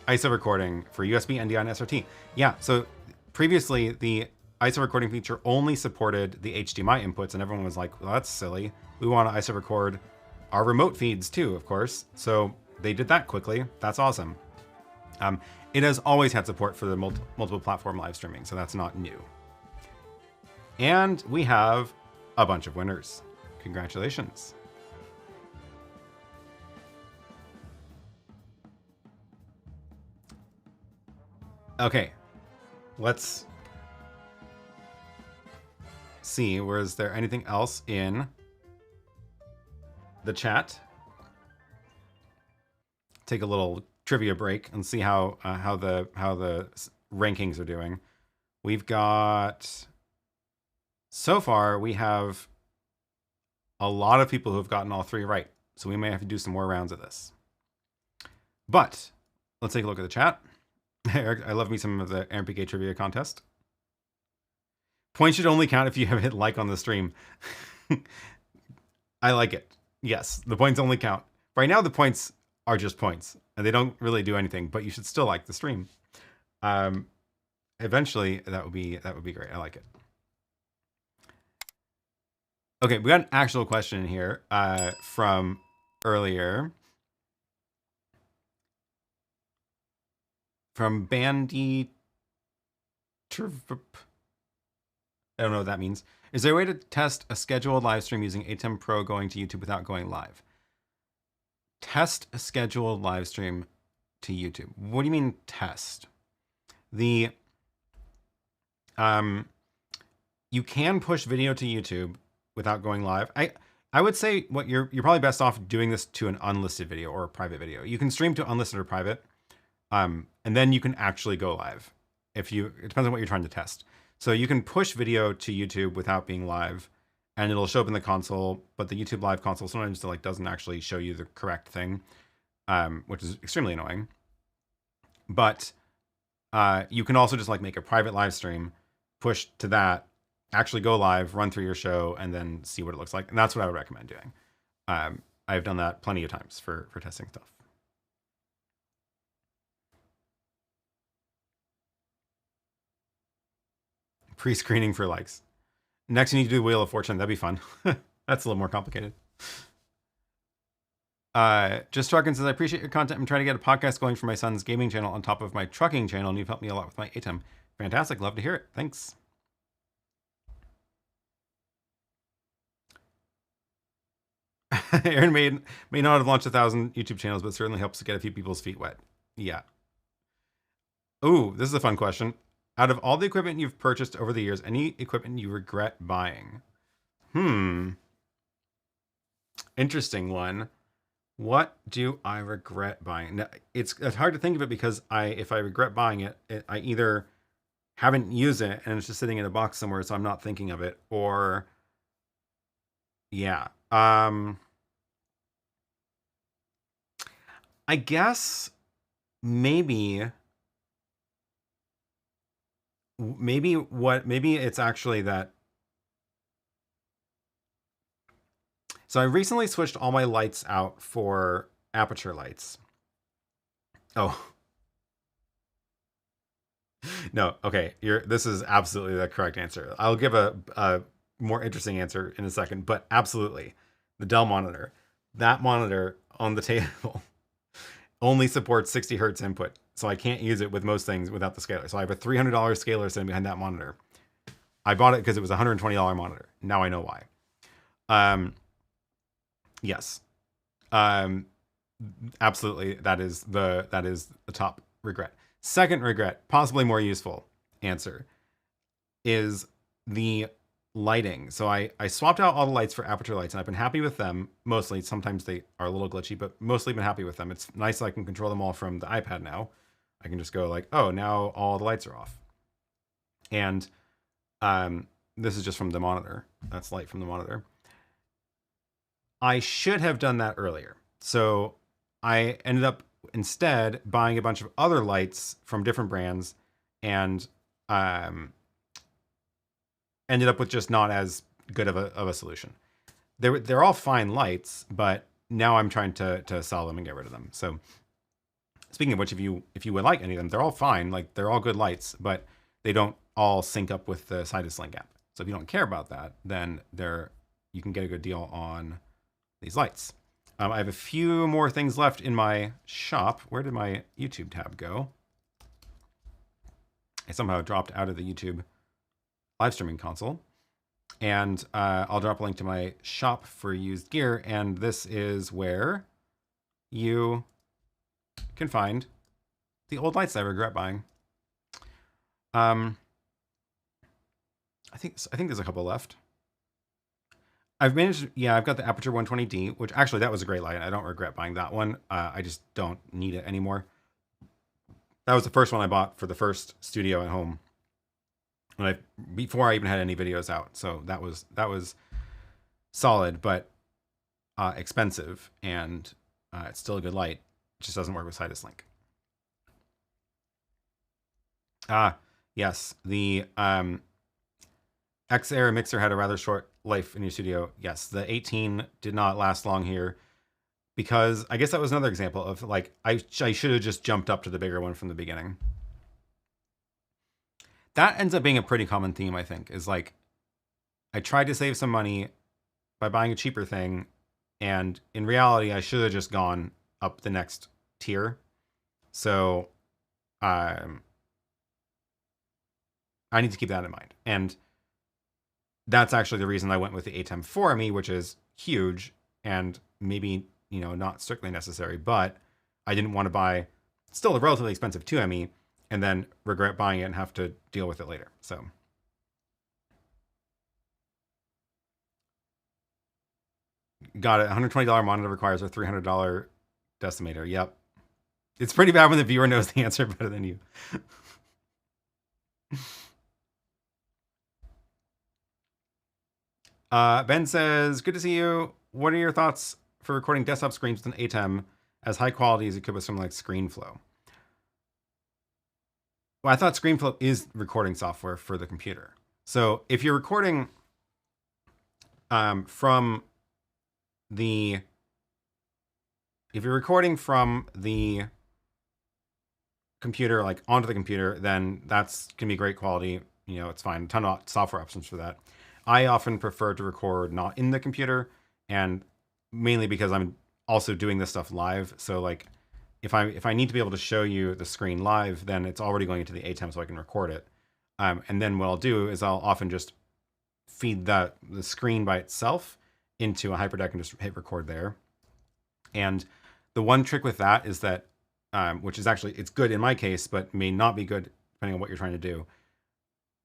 Speaker 1: ISO recording for USB, NDI, and SRT. Yeah, so previously the ISO recording feature only supported the HDMI inputs, and everyone was like, well, that's silly. We want to ISO record our remote feeds too, of course. So they did that quickly. That's awesome. It has always had support for the multiple platform live streaming, so that's not new. And we have a bunch of winners. Congratulations. Okay, let's see. Was there anything else in the chat? Take a little trivia break and see how the rankings are doing. We've got, so far we have a lot of people who have gotten all 3 right, so we may have to do some more rounds of this. But let's take a look at the chat. I love me some of the AMPK trivia contest. Points should only count if you have hit like on the stream. I like it. Yes, the points only count. Right now the points are just points and they don't really do anything, but you should still like the stream. Eventually that would be great. I like it. Okay, we got an actual question here from earlier. From Bandy. I don't know what that means. Is there a way to test a scheduled live stream using ATEM Pro going to YouTube without going live? Test a scheduled live stream to YouTube. What do you mean test? You can push video to YouTube without going live. I would say what you're probably best off doing this to an unlisted video or a private video. You can stream to unlisted or private. And then you can actually go live. It depends on what you're trying to test. So you can push video to YouTube without being live, and it'll show up in the console, but the YouTube live console sometimes doesn't actually show you the correct thing, which is extremely annoying. But you can also just like make a private live stream, push to that, actually go live, run through your show, and then see what it looks like. And that's what I would recommend doing. I've done that plenty of times for testing stuff. Pre-screening for likes. Next, you need to do the Wheel of Fortune. That'd be fun. That's a little more complicated. Just Truckin says, I appreciate your content. I'm trying to get a podcast going for my son's gaming channel on top of my trucking channel, and you've helped me a lot with my ATEM. Fantastic. Love to hear it. Thanks. Aaron may not have launched 1,000 YouTube channels, but certainly helps to get a few people's feet wet. Yeah. Ooh, this is a fun question. Out of all the equipment you've purchased over the years, any equipment you regret buying? Interesting one. What do I regret buying? Now, it's hard to think of it because if I regret buying it, I either haven't used it and it's just sitting in a box somewhere, so I'm not thinking of it, or yeah. I guess maybe it's actually that. So I recently switched all my lights out for aperture lights. Oh. No, okay. This is absolutely the correct answer. I'll give a more interesting answer in a second, but absolutely. The Dell monitor. That monitor on the table only supports 60 hertz input. So I can't use it with most things without the scaler. So I have a $300 scaler sitting behind that monitor. I bought it because it was a $120 monitor. Now I know why. Yes. Absolutely. That is the top regret. Second regret, possibly more useful answer, is the lighting. So I swapped out all the lights for aperture lights, and I've been happy with them mostly. Sometimes they are a little glitchy, but mostly been happy with them. It's nice that I can control them all from the iPad now. I can just go like, oh, now all the lights are off. And this is just from the monitor. That's light from the monitor. I should have done that earlier. So I ended up instead buying a bunch of other lights from different brands, and ended up with just not as good of a solution. They're all fine lights, but now I'm trying to sell them and get rid of them. So speaking of which, if you would like any of them, they're all fine. Like, they're all good lights, but they don't all sync up with the Sidus-Link app. So if you don't care about that, then you can get a good deal on these lights. I have a few more things left in my shop. Where did my YouTube tab go? I somehow dropped out of the YouTube live streaming console. And I'll drop a link to my shop for used gear. And this is where you can find the old lights that I regret buying. I think there's a couple left. I've managed, yeah, I've got the Aperture 120D, which actually that was a great light. I don't regret buying that one. I just don't need it anymore. That was the first one I bought for the first studio at home, before I even had any videos out. So that was solid, but expensive, and it's still a good light. It just doesn't work with Sidus Link. Yes, the X-Air mixer had a rather short life in your studio. Yes, the 18 did not last long here, because I guess that was another example of like I should have just jumped up to the bigger one from the beginning. That ends up being a pretty common theme, I think, is like I tried to save some money by buying a cheaper thing, and in reality I should have just gone up the next tier. So I need to keep that in mind. And that's actually the reason I went with the ATEM 4ME, which is huge and maybe, you know, not strictly necessary, but I didn't want to buy still a relatively expensive 2ME and then regret buying it and have to deal with it later. So got it. $120 monitor requires a $300 decimator. Yep. It's pretty bad when the viewer knows the answer better than you. Ben says, good to see you. What are your thoughts for recording desktop screens with an ATEM as high quality as it could with something like ScreenFlow? Well, I thought ScreenFlow is recording software for the computer. So if you're recording from the computer, like onto the computer, then that's can be great quality. You know, it's fine. A ton of software options for that. I often prefer to record not in the computer, and mainly because I'm also doing this stuff live. So like if I need to be able to show you the screen live, then it's already going into the ATEM so I can record it. And then what I'll do is I'll often just feed the screen by itself into a HyperDeck and just hit record there. And the one trick with that is that, which is actually, it's good in my case, but may not be good depending on what you're trying to do.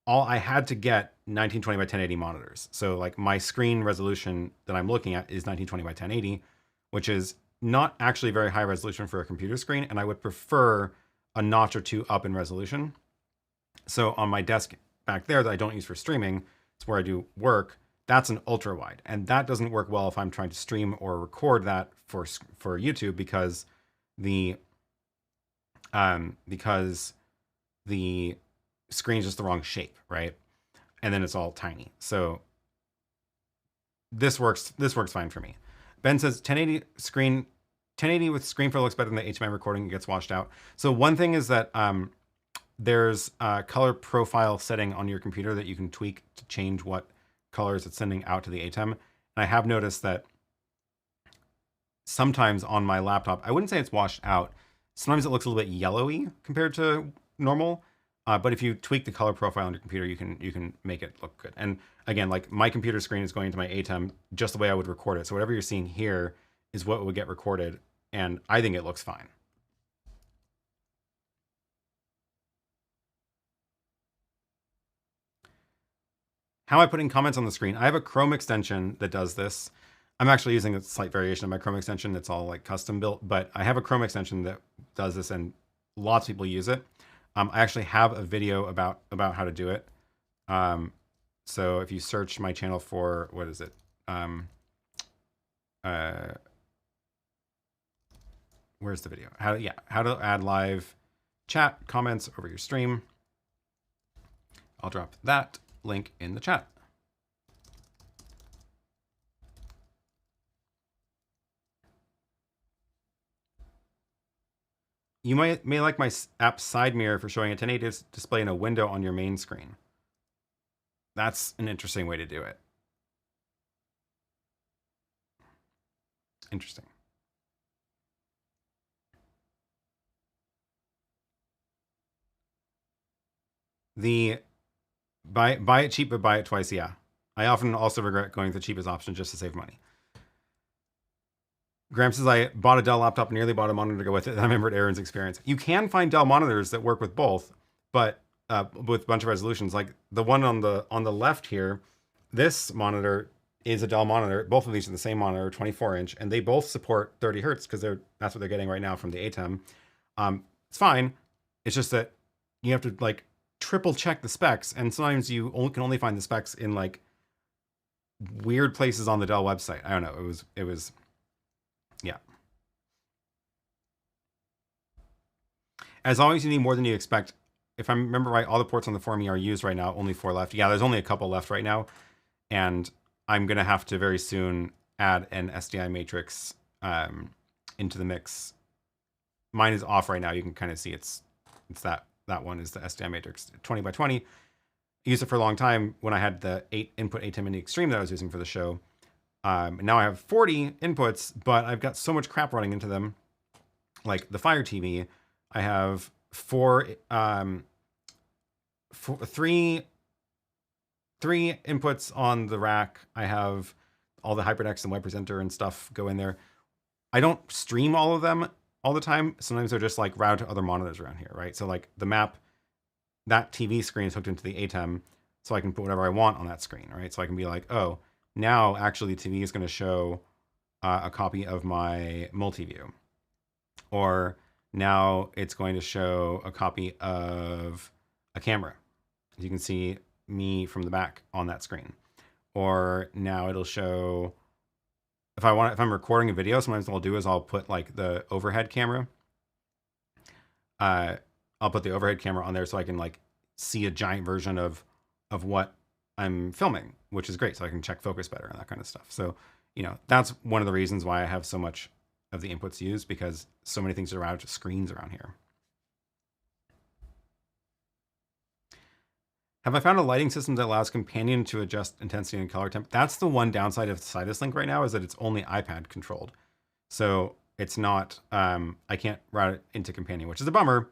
Speaker 1: I had to get 1920 by 1080 monitors. So like my screen resolution that I'm looking at is 1920 by 1080, which is not actually very high resolution for a computer screen. And I would prefer a notch or two up in resolution. So on my desk back there that I don't use for streaming, it's where I do work, that's an ultra wide. And that doesn't work well if I'm trying to stream or record that for YouTube, because the screen's just the wrong shape, right? And then it's all tiny. So this works fine for me. Ben says 1080 with ScreenFlow looks better than the HMI recording. It gets washed out. So one thing is that there's a color profile setting on your computer that you can tweak to change what colors it's sending out to the ATEM. And I have noticed that sometimes on my laptop, I wouldn't say it's washed out. Sometimes it looks a little bit yellowy compared to normal. But if you tweak the color profile on your computer, you can make it look good. And again, like my computer screen is going into my ATEM just the way I would record it. So whatever you're seeing here is what would get recorded. And I think it looks fine. How am I putting comments on the screen? I have a Chrome extension that does this. I'm actually using a slight variation of my Chrome extension. It's all like custom built, but I have a Chrome extension that does this and lots of people use it. I actually have a video about how to do it. So if you search my channel for, what is it? Where's the video? How to add live chat comments over your stream. I'll drop that link in the chat. You may like my app side mirror for showing a 1080 display in a window on your main screen. That's an interesting way to do it. Interesting. The buy it cheap, but buy it twice. Yeah, I often also regret going with the cheapest option just to save money. Graham says, I bought a Dell laptop, nearly bought a monitor to go with it, and I remembered Aaron's experience. You can find Dell monitors that work with both, but with a bunch of resolutions. Like the one on the left here, this monitor is a Dell monitor. Both of these are the same monitor, 24-inch, and they both support 30 hertz because that's what they're getting right now from the ATEM. It's fine. It's just that you have to like triple check the specs, and sometimes you can only find the specs in like weird places on the Dell website. I don't know. It was yeah. As always, you need more than you expect. If I remember right, all the ports on the Formi are used right now, only 4 left. Yeah, there's only a couple left right now. And I'm going to have to very soon add an SDI matrix into the mix. Mine is off right now. You can kind of see it's that one is the SDI matrix 20 by 20. I used it for a long time when I had the 8-input ATEM Mini Extreme that I was using for the show. Now I have 40 inputs, but I've got so much crap running into them. Like the Fire TV, I have 3 inputs on the rack. I have all the HyperDex and Web Presenter and stuff go in there. I don't stream all of them all the time. Sometimes they're just like routed to other monitors around here, right? So like the map, that TV screen is hooked into the ATEM, so I can put whatever I want on that screen, right? So I can be like, oh, now actually the TV is going to show a copy of my multi-view. Or now it's going to show a copy of a camera. As you can see me from the back on that screen. Or now it'll show, if I'm recording a video, sometimes what I'll do is I'll put like the overhead camera. I'll put the overhead camera on there so I can like see a giant version of what I'm filming, which is great. So I can check focus better and that kind of stuff. So, you know, that's one of the reasons why I have so much of the inputs used, because so many things are routed to screens around here. Have I found a lighting system that allows Companion to adjust intensity and color temp? That's the one downside of Sidus Link right now, is that it's only iPad controlled. So it's not, I can't route it into Companion, which is a bummer,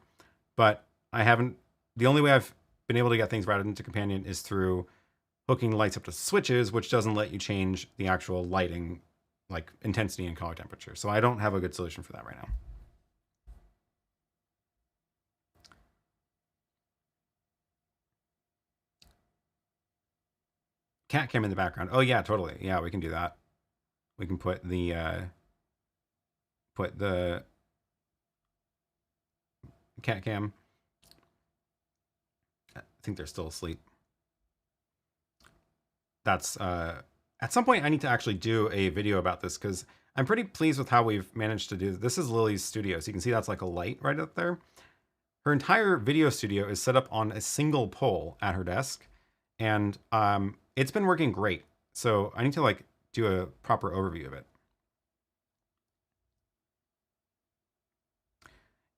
Speaker 1: but the only way I've been able to get things routed into Companion is through hooking lights up to switches, which doesn't let you change the actual lighting, like intensity and color temperature. So I don't have a good solution for that right now. Cat cam in the background. Oh yeah, totally. Yeah, we can do that. We can put the cat cam. I think they're still asleep. That's at some point I need to actually do a video about this, because I'm pretty pleased with how we've managed to do this. This is Lily's studio, so you can see that's like a light right up there. Her entire video studio is set up on a single pole at her desk, and it's been working great. So I need to like do a proper overview of it.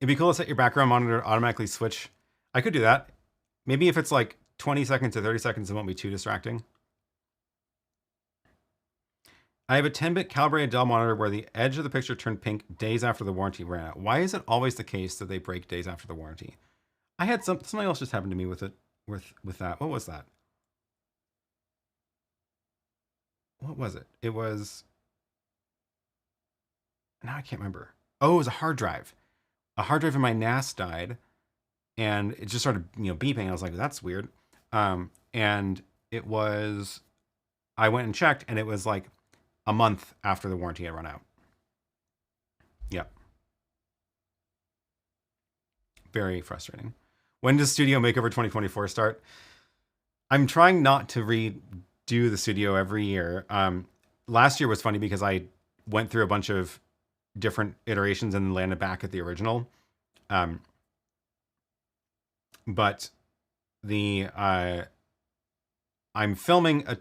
Speaker 1: It'd be cool to set your background monitor to automatically switch. I could do that. Maybe if it's like 20 seconds to 30 seconds, it won't be too distracting. I have a 10-bit calibrated Dell monitor where the edge of the picture turned pink days after the warranty ran out. Why is it always the case that they break days after the warranty? I had something else just happened to me with it, with that. What was that? What was it? It was, now I can't remember. Oh, it was a hard drive. A hard drive in my NAS died, and it just started, beeping. I was like, that's weird. And it was, I went and checked, and it was like a month after the warranty had run out. Yep. Very frustrating. When does Studio Makeover 2024 start? I'm trying not to redo the studio every year. Last year was funny because I went through a bunch of different iterations and landed back at the original. But I'm filming a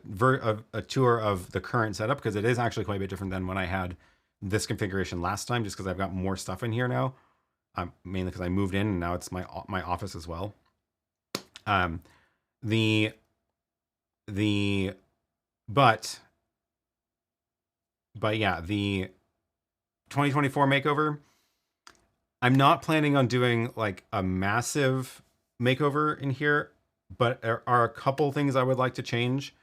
Speaker 1: tour of the current setup, because it is actually quite a bit different than when I had this configuration last time, just because I've got more stuff in here now. Mainly because I moved in and now it's my office as well. But yeah, the 2024 makeover, I'm not planning on doing like a massive makeover in here, but there are a couple things I would like to change.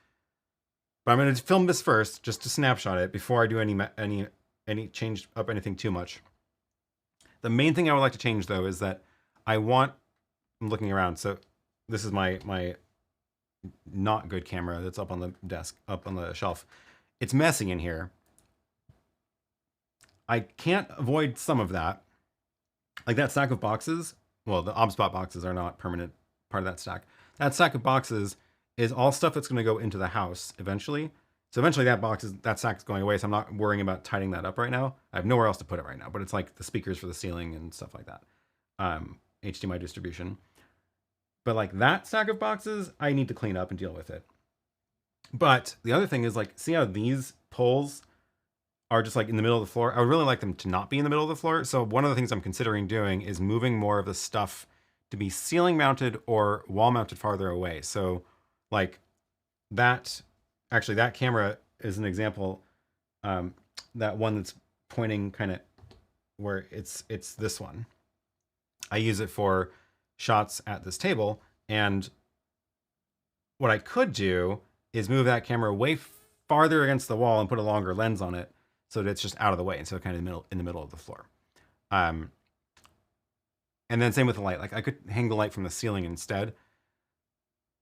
Speaker 1: But I'm going to film this first, just to snapshot it before I do any change up anything too much. The main thing I would like to change though is that I'm looking around. So this is my not good camera that's up on the desk, up on the shelf. It's messy in here. I can't avoid some of that. Like that stack of boxes. Well, the OBSBot boxes are not permanent part of that stack. That stack of boxes is all stuff that's going to go into the house eventually. So eventually that stack is going away. So I'm not worrying about tidying that up right now. I have nowhere else to put it right now, but it's like the speakers for the ceiling and stuff like that. HDMI distribution. But like that stack of boxes, I need to clean up and deal with it. But the other thing is like, see how these poles are just like in the middle of the floor? I would really like them to not be in the middle of the floor. So one of the things I'm considering doing is moving more of the stuff to be ceiling mounted or wall mounted farther away. So like that, actually that camera is an example. That one that's pointing kind of where it's this one. I use it for shots at this table. And what I could do is move that camera way farther against the wall and put a longer lens on it so that it's just out of the way. And so kind of in the middle of the floor. And then same with the light. Like I could hang the light from the ceiling instead.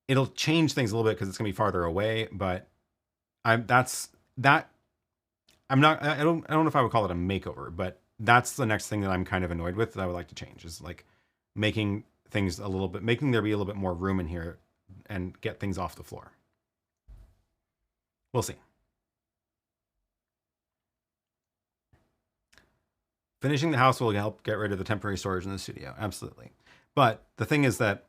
Speaker 1: It'll change things a little bit because it's gonna be farther away, but I don't know if I would call it a makeover, but that's the next thing that I'm kind of annoyed with that I would like to change is like making things making there be a little bit more room in here and get things off the floor. We'll see. Finishing the house will help get rid of the temporary storage in the studio. Absolutely. But the thing is that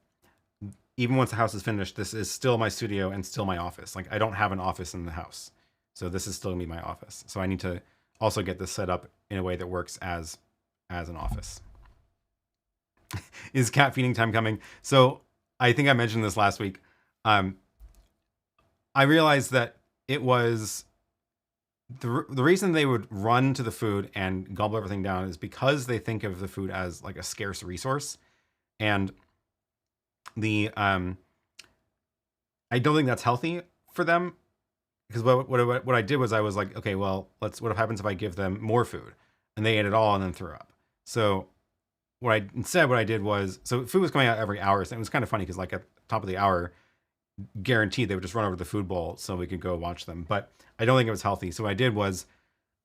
Speaker 1: even once the house is finished, this is still my studio and still my office. Like I don't have an office in the house. So this is still gonna be my office. So I need to also get this set up in a way that works as an office. Is cat feeding time coming? So I think I mentioned this last week. I realized that it was the reason they would run to the food and gobble everything down is because they think of the food as like a scarce resource. And I don't think that's healthy for them, because what I did was I was like, okay, well, what happens if I give them more food and they ate it all and then threw up? So what I did was, so food was coming out every hour. So it was kind of funny because like at the top of the hour, guaranteed they would just run over to the food bowl so we could go watch them. But I don't think it was healthy. So what I did was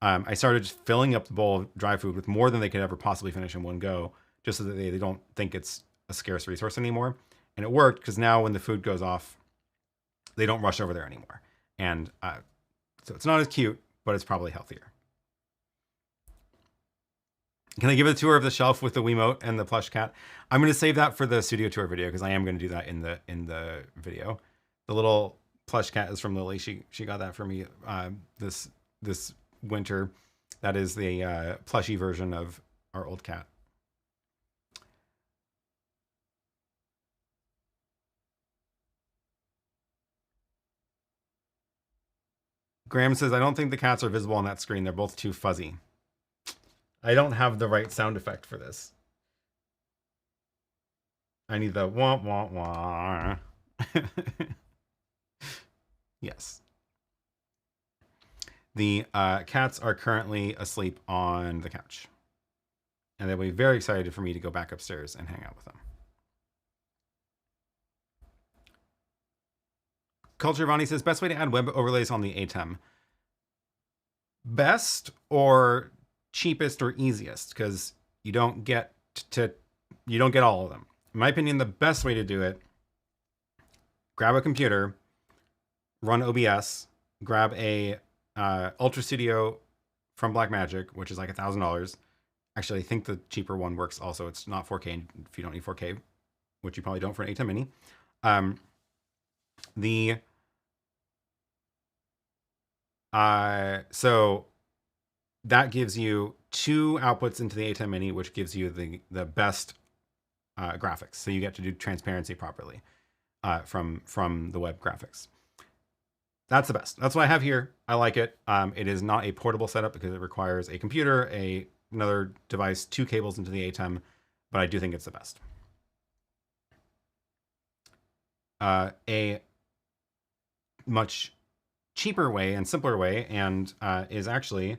Speaker 1: I started just filling up the bowl of dry food with more than they could ever possibly finish in one go, just so that they don't think it's a scarce resource anymore. And it worked because now when the food goes off, they don't rush over there anymore. And so it's not as cute, but it's probably healthier. Can I give a tour of the shelf with the Wiimote and the plush cat? I'm going to save that for the studio tour video because I am going to do that in the video. The little plush cat is from Lily. She got that for me this winter. That is the plushy version of our old cat. Graham says, I don't think the cats are visible on that screen. They're both too fuzzy. I don't have the right sound effect for this. I need the wah, wah, wah. Yes. The cats are currently asleep on the couch. And they'll be very excited for me to go back upstairs and hang out with them. Culture Ronnie says, best way to add web overlays on the ATEM. Best or cheapest or easiest, because you don't get all of them. In my opinion, the best way to do it, grab a computer, run OBS, grab a Ultra Studio from Blackmagic, which is like $1,000. Actually, I think the cheaper one works also. It's not 4K if you don't need 4K, which you probably don't for an ATEM Mini. So that gives you 2 outputs into the ATEM Mini, which gives you the best graphics. So you get to do transparency properly from the web graphics. That's the best. That's what I have here. I like it. It is not a portable setup because it requires a computer, another device, 2 cables into the ATEM, but I do think it's the best. A much cheaper way and simpler way, and is actually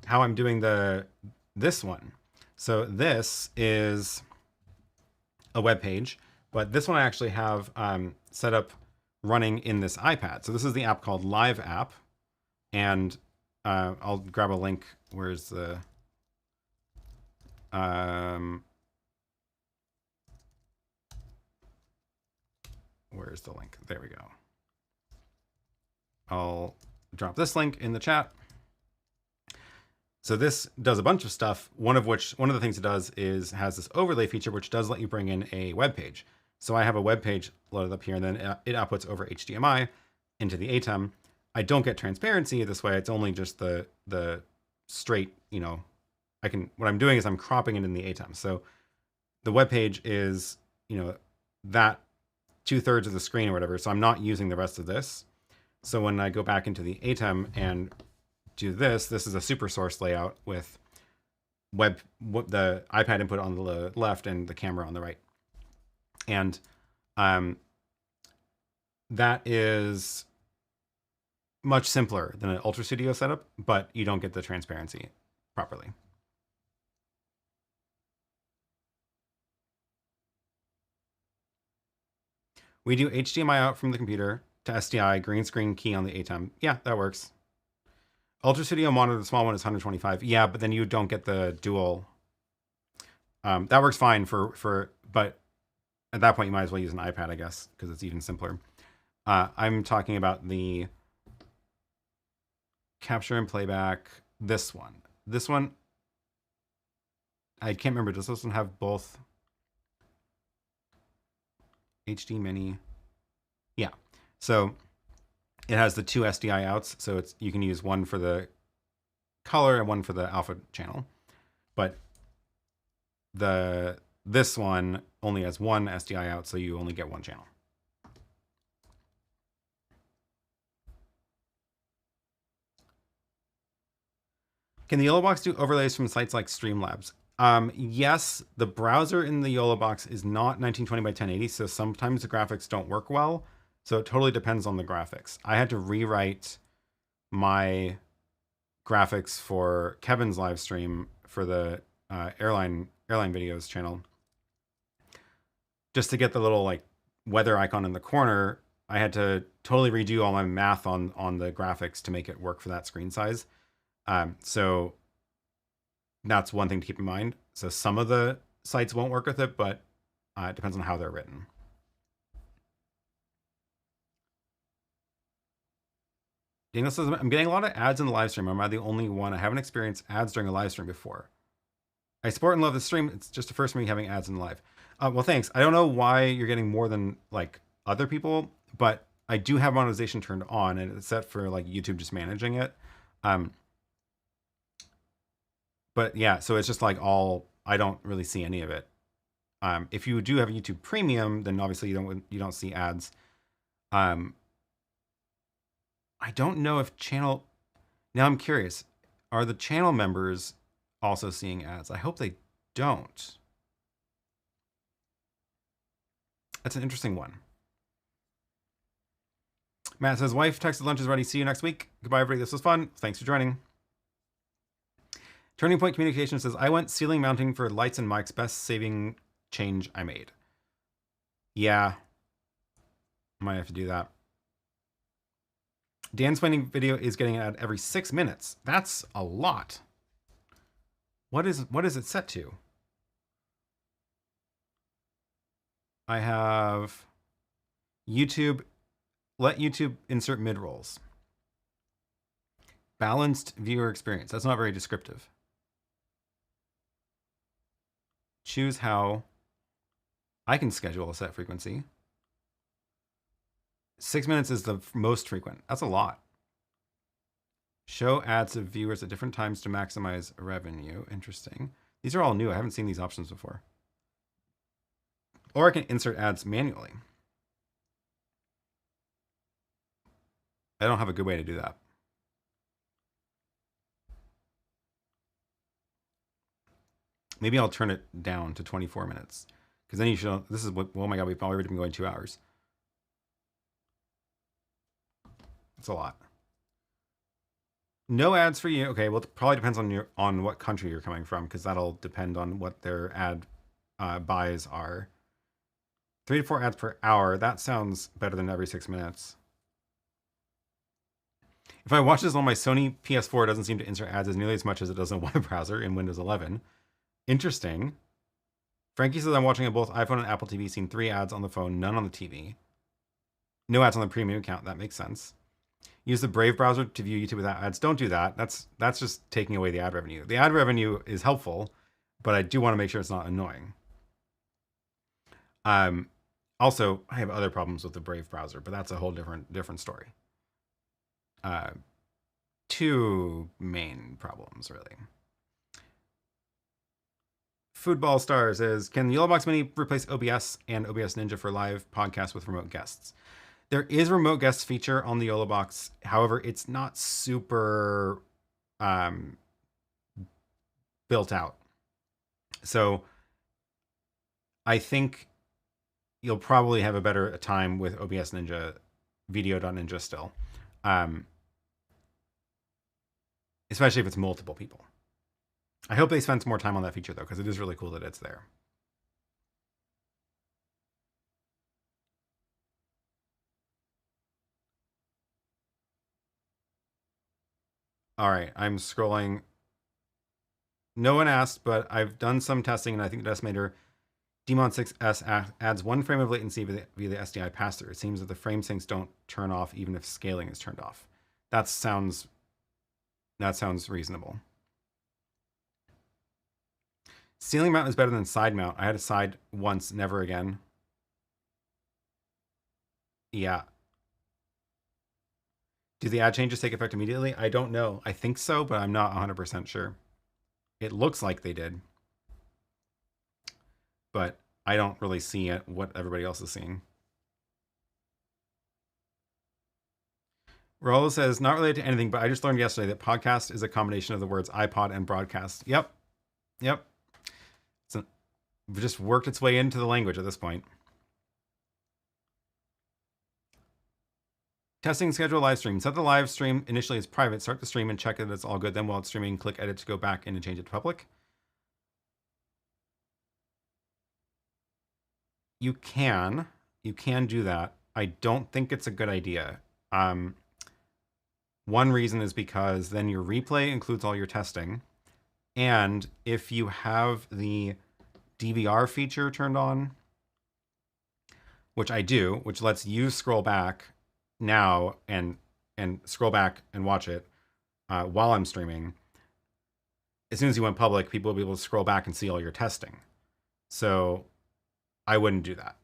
Speaker 1: how I'm doing this one. So this is a web page, but this one I actually have set up running in this iPad. So this is the app called Live App, and I'll grab a link. Where's the where's the link? There we go. I'll drop this link in the chat. So this does a bunch of stuff. One of the things it does is has this overlay feature, which does let you bring in a web page. So I have a web page loaded up here, and then it outputs over HDMI into the ATEM. I don't get transparency this way. It's only just the straight, you know, what I'm doing is I'm cropping it in the ATEM. So the web page is, you know, that 2/3 of the screen or whatever. So I'm not using the rest of this. So when I go back into the ATEM and do this is a super source layout with the iPad input on the left and the camera on the right. And that is much simpler than an Ultra Studio setup, but you don't get the transparency properly. We do HDMI out from the computer to SDI, green screen key on the ATEM. Yeah, that works. Ultra Studio monitor, the small one, is 125. Yeah, but then you don't get the dual. That works fine but at that point you might as well use an iPad, I guess, because it's even simpler. I'm talking about the capture and playback. This one, I can't remember. Does this one have both HD Mini? Yeah. So it has the 2 SDI outs, so you can use one for the color and one for the alpha channel. But this one only has 1 SDI out, so you only get 1 channel. Can the YoloBox do overlays from sites like Streamlabs? Yes, the browser in the YoloBox is not 1920 by 1080, so sometimes the graphics don't work well. So it totally depends on the graphics. I had to rewrite my graphics for Kevin's live stream for the airline videos channel. Just to get the little like weather icon in the corner, I had to totally redo all my math on the graphics to make it work for that screen size. So that's one thing to keep in mind. So some of the sites won't work with it, but it depends on how they're written. Daniel says, I'm getting a lot of ads in the live stream. Am I the only one? I haven't experienced ads during a live stream before. I support and love the stream. It's just the first for me having ads in live. Well, thanks. I don't know why you're getting more than like other people, but I do have monetization turned on, and it's set for like YouTube just managing it. But yeah, so it's just like I don't really see any of it. If you do have a YouTube Premium, then obviously you don't see ads. I don't know if channel. Now I'm curious. Are the channel members also seeing ads? I hope they don't. That's an interesting one. Matt says, wife texted lunch is ready. See you next week. Goodbye, everybody. This was fun. Thanks for joining. Turning Point Communication says, I went ceiling mounting for lights and mics. Best saving change I made. Yeah. Might have to do that. Dan's explaining video is getting an ad every 6 minutes. That's a lot. What is it set to? I have YouTube. Let YouTube insert mid-rolls. Balanced viewer experience. That's not very descriptive. Choose how. I can schedule a set frequency. 6 minutes is the most frequent. That's a lot. Show ads to viewers at different times to maximize revenue. Interesting. These are all new. I haven't seen these options before. Or I can insert ads manually. I don't have a good way to do that. Maybe I'll turn it down to 24 minutes. Because then you should, this is what, oh my God, we've already been going 2 hours. It's a lot. No ads for you. Okay, well, it probably depends on what country you're coming from, because that'll depend on what their ad buys are. 3 to 4 ads per hour. That sounds better than every 6 minutes. If I watch this on my Sony PS4, it doesn't seem to insert ads as nearly as much as it does in a web browser in Windows 11. Interesting. Frankie says I'm watching on both iPhone and Apple TV, seen 3 ads on the phone, none on the TV. No ads on the premium account. That makes sense. Use the Brave browser to view YouTube without ads. Don't do that. That's just taking away the ad revenue. The ad revenue is helpful, but I do want to make sure it's not annoying. Also, I have other problems with the Brave browser, but that's a whole different story. 2 main problems, really. Football Star says, can the YoloBox Mini replace OBS and OBS Ninja for live podcasts with remote guests? There is a remote guest feature on the YoloBox. However, it's not super built out. So I think you'll probably have a better time with OBS Ninja, Video.Ninja still. Especially if it's multiple people. I hope they spend some more time on that feature, though, because it is really cool that it's there. All right, I'm scrolling. No one asked, but I've done some testing, and I think the estimator Demon 6S adds 1 frame of latency via the SDI pass-through. It seems that the frame sinks don't turn off even if scaling is turned off. That sounds reasonable. Ceiling mount is better than side mount. I had a side once, never again. Yeah. Do the ad changes take effect immediately? I don't know. I think so, but I'm not 100% sure. It looks like they did. But I don't really see it, what everybody else is seeing. Raul says, not related to anything, but I just learned yesterday that podcast is a combination of the words iPod and broadcast. Yep. So it just worked its way into the language at this point. Testing schedule live stream. Set the live stream initially as private. Start the stream and check that it's all good. Then while it's streaming, click edit to go back in and change it to public. You can do that. I don't think it's a good idea. One reason is because then your replay includes all your testing. And if you have the DVR feature turned on, which I do, which lets you scroll back now and scroll back and watch it while I'm streaming, as soon as you went public, people will be able to scroll back and see all your testing. So I wouldn't do that.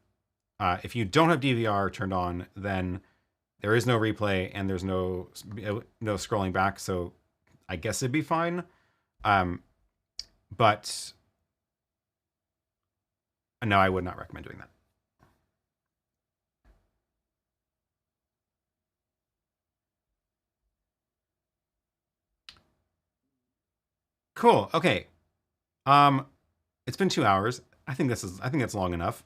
Speaker 1: If you don't have DVR turned on, then there is no replay and there's no scrolling back. So I guess it'd be fine. But no, I would not recommend doing that. Cool. Okay. It's been 2 hours. I think that's long enough.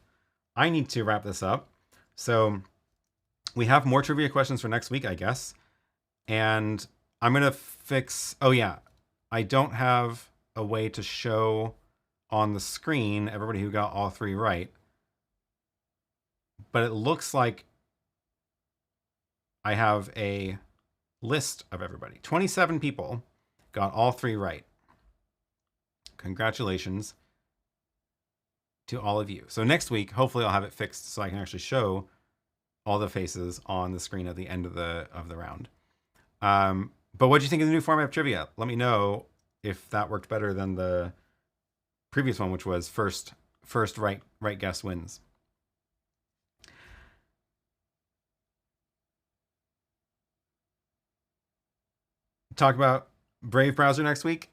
Speaker 1: I need to wrap this up. So we have more trivia questions for next week, I guess. And I'm going to fix, oh yeah, I don't have a way to show on the screen everybody who got all 3 right. But it looks like I have a list of everybody. 27 people got all 3 right. Congratulations to all of you. So next week, hopefully I'll have it fixed so I can actually show all the faces on the screen at the end of the round. But what do you think of the new format of trivia? Let me know if that worked better than the previous one, which was first right guess wins. Talk about Brave browser next week?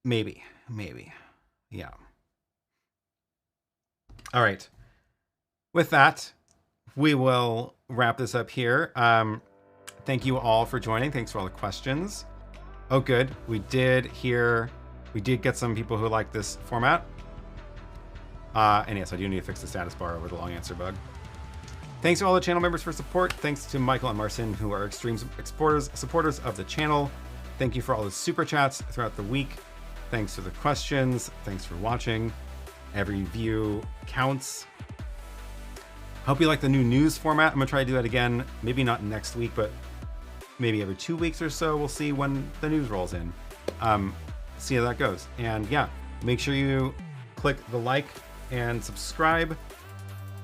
Speaker 1: Maybe. Yeah. All right. With that, we will wrap this up here. Thank you all for joining. Thanks for all the questions. Oh, good. We did get some people who like this format. And yes, I do need to fix the status bar over the long answer bug. Thanks to all the channel members for support. Thanks to Michael and Marcin, who are extreme supporters of the channel. Thank you for all the super chats throughout the week. Thanks for the questions. Thanks for watching. Every view counts. Hope you like the new news format. I'm gonna try to do that again. Maybe not next week, but maybe every 2 weeks or so. We'll see when the news rolls in. See how that goes. And yeah, make sure you click the like and subscribe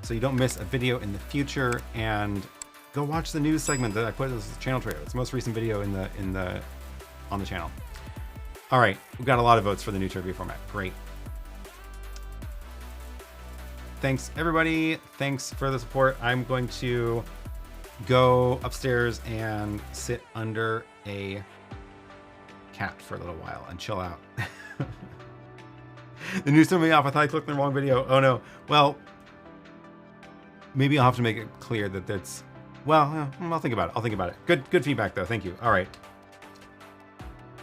Speaker 1: so you don't miss a video in the future, and go watch the news segment that I put as a channel trailer. It's the most recent video on the channel. All right, we've got a lot of votes for the new trivia format. Great. Thanks everybody. Thanks for the support. I'm going to go upstairs and sit under a cat for a little while and chill out. The news threw me off. I thought I clicked the wrong video. Oh no. Well, maybe I'll have to make it clear that that's, well, I'll think about it. I'll think about it. Good feedback though. Thank you. All right.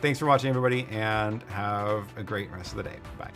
Speaker 1: Thanks for watching everybody, and have a great rest of the day. Bye.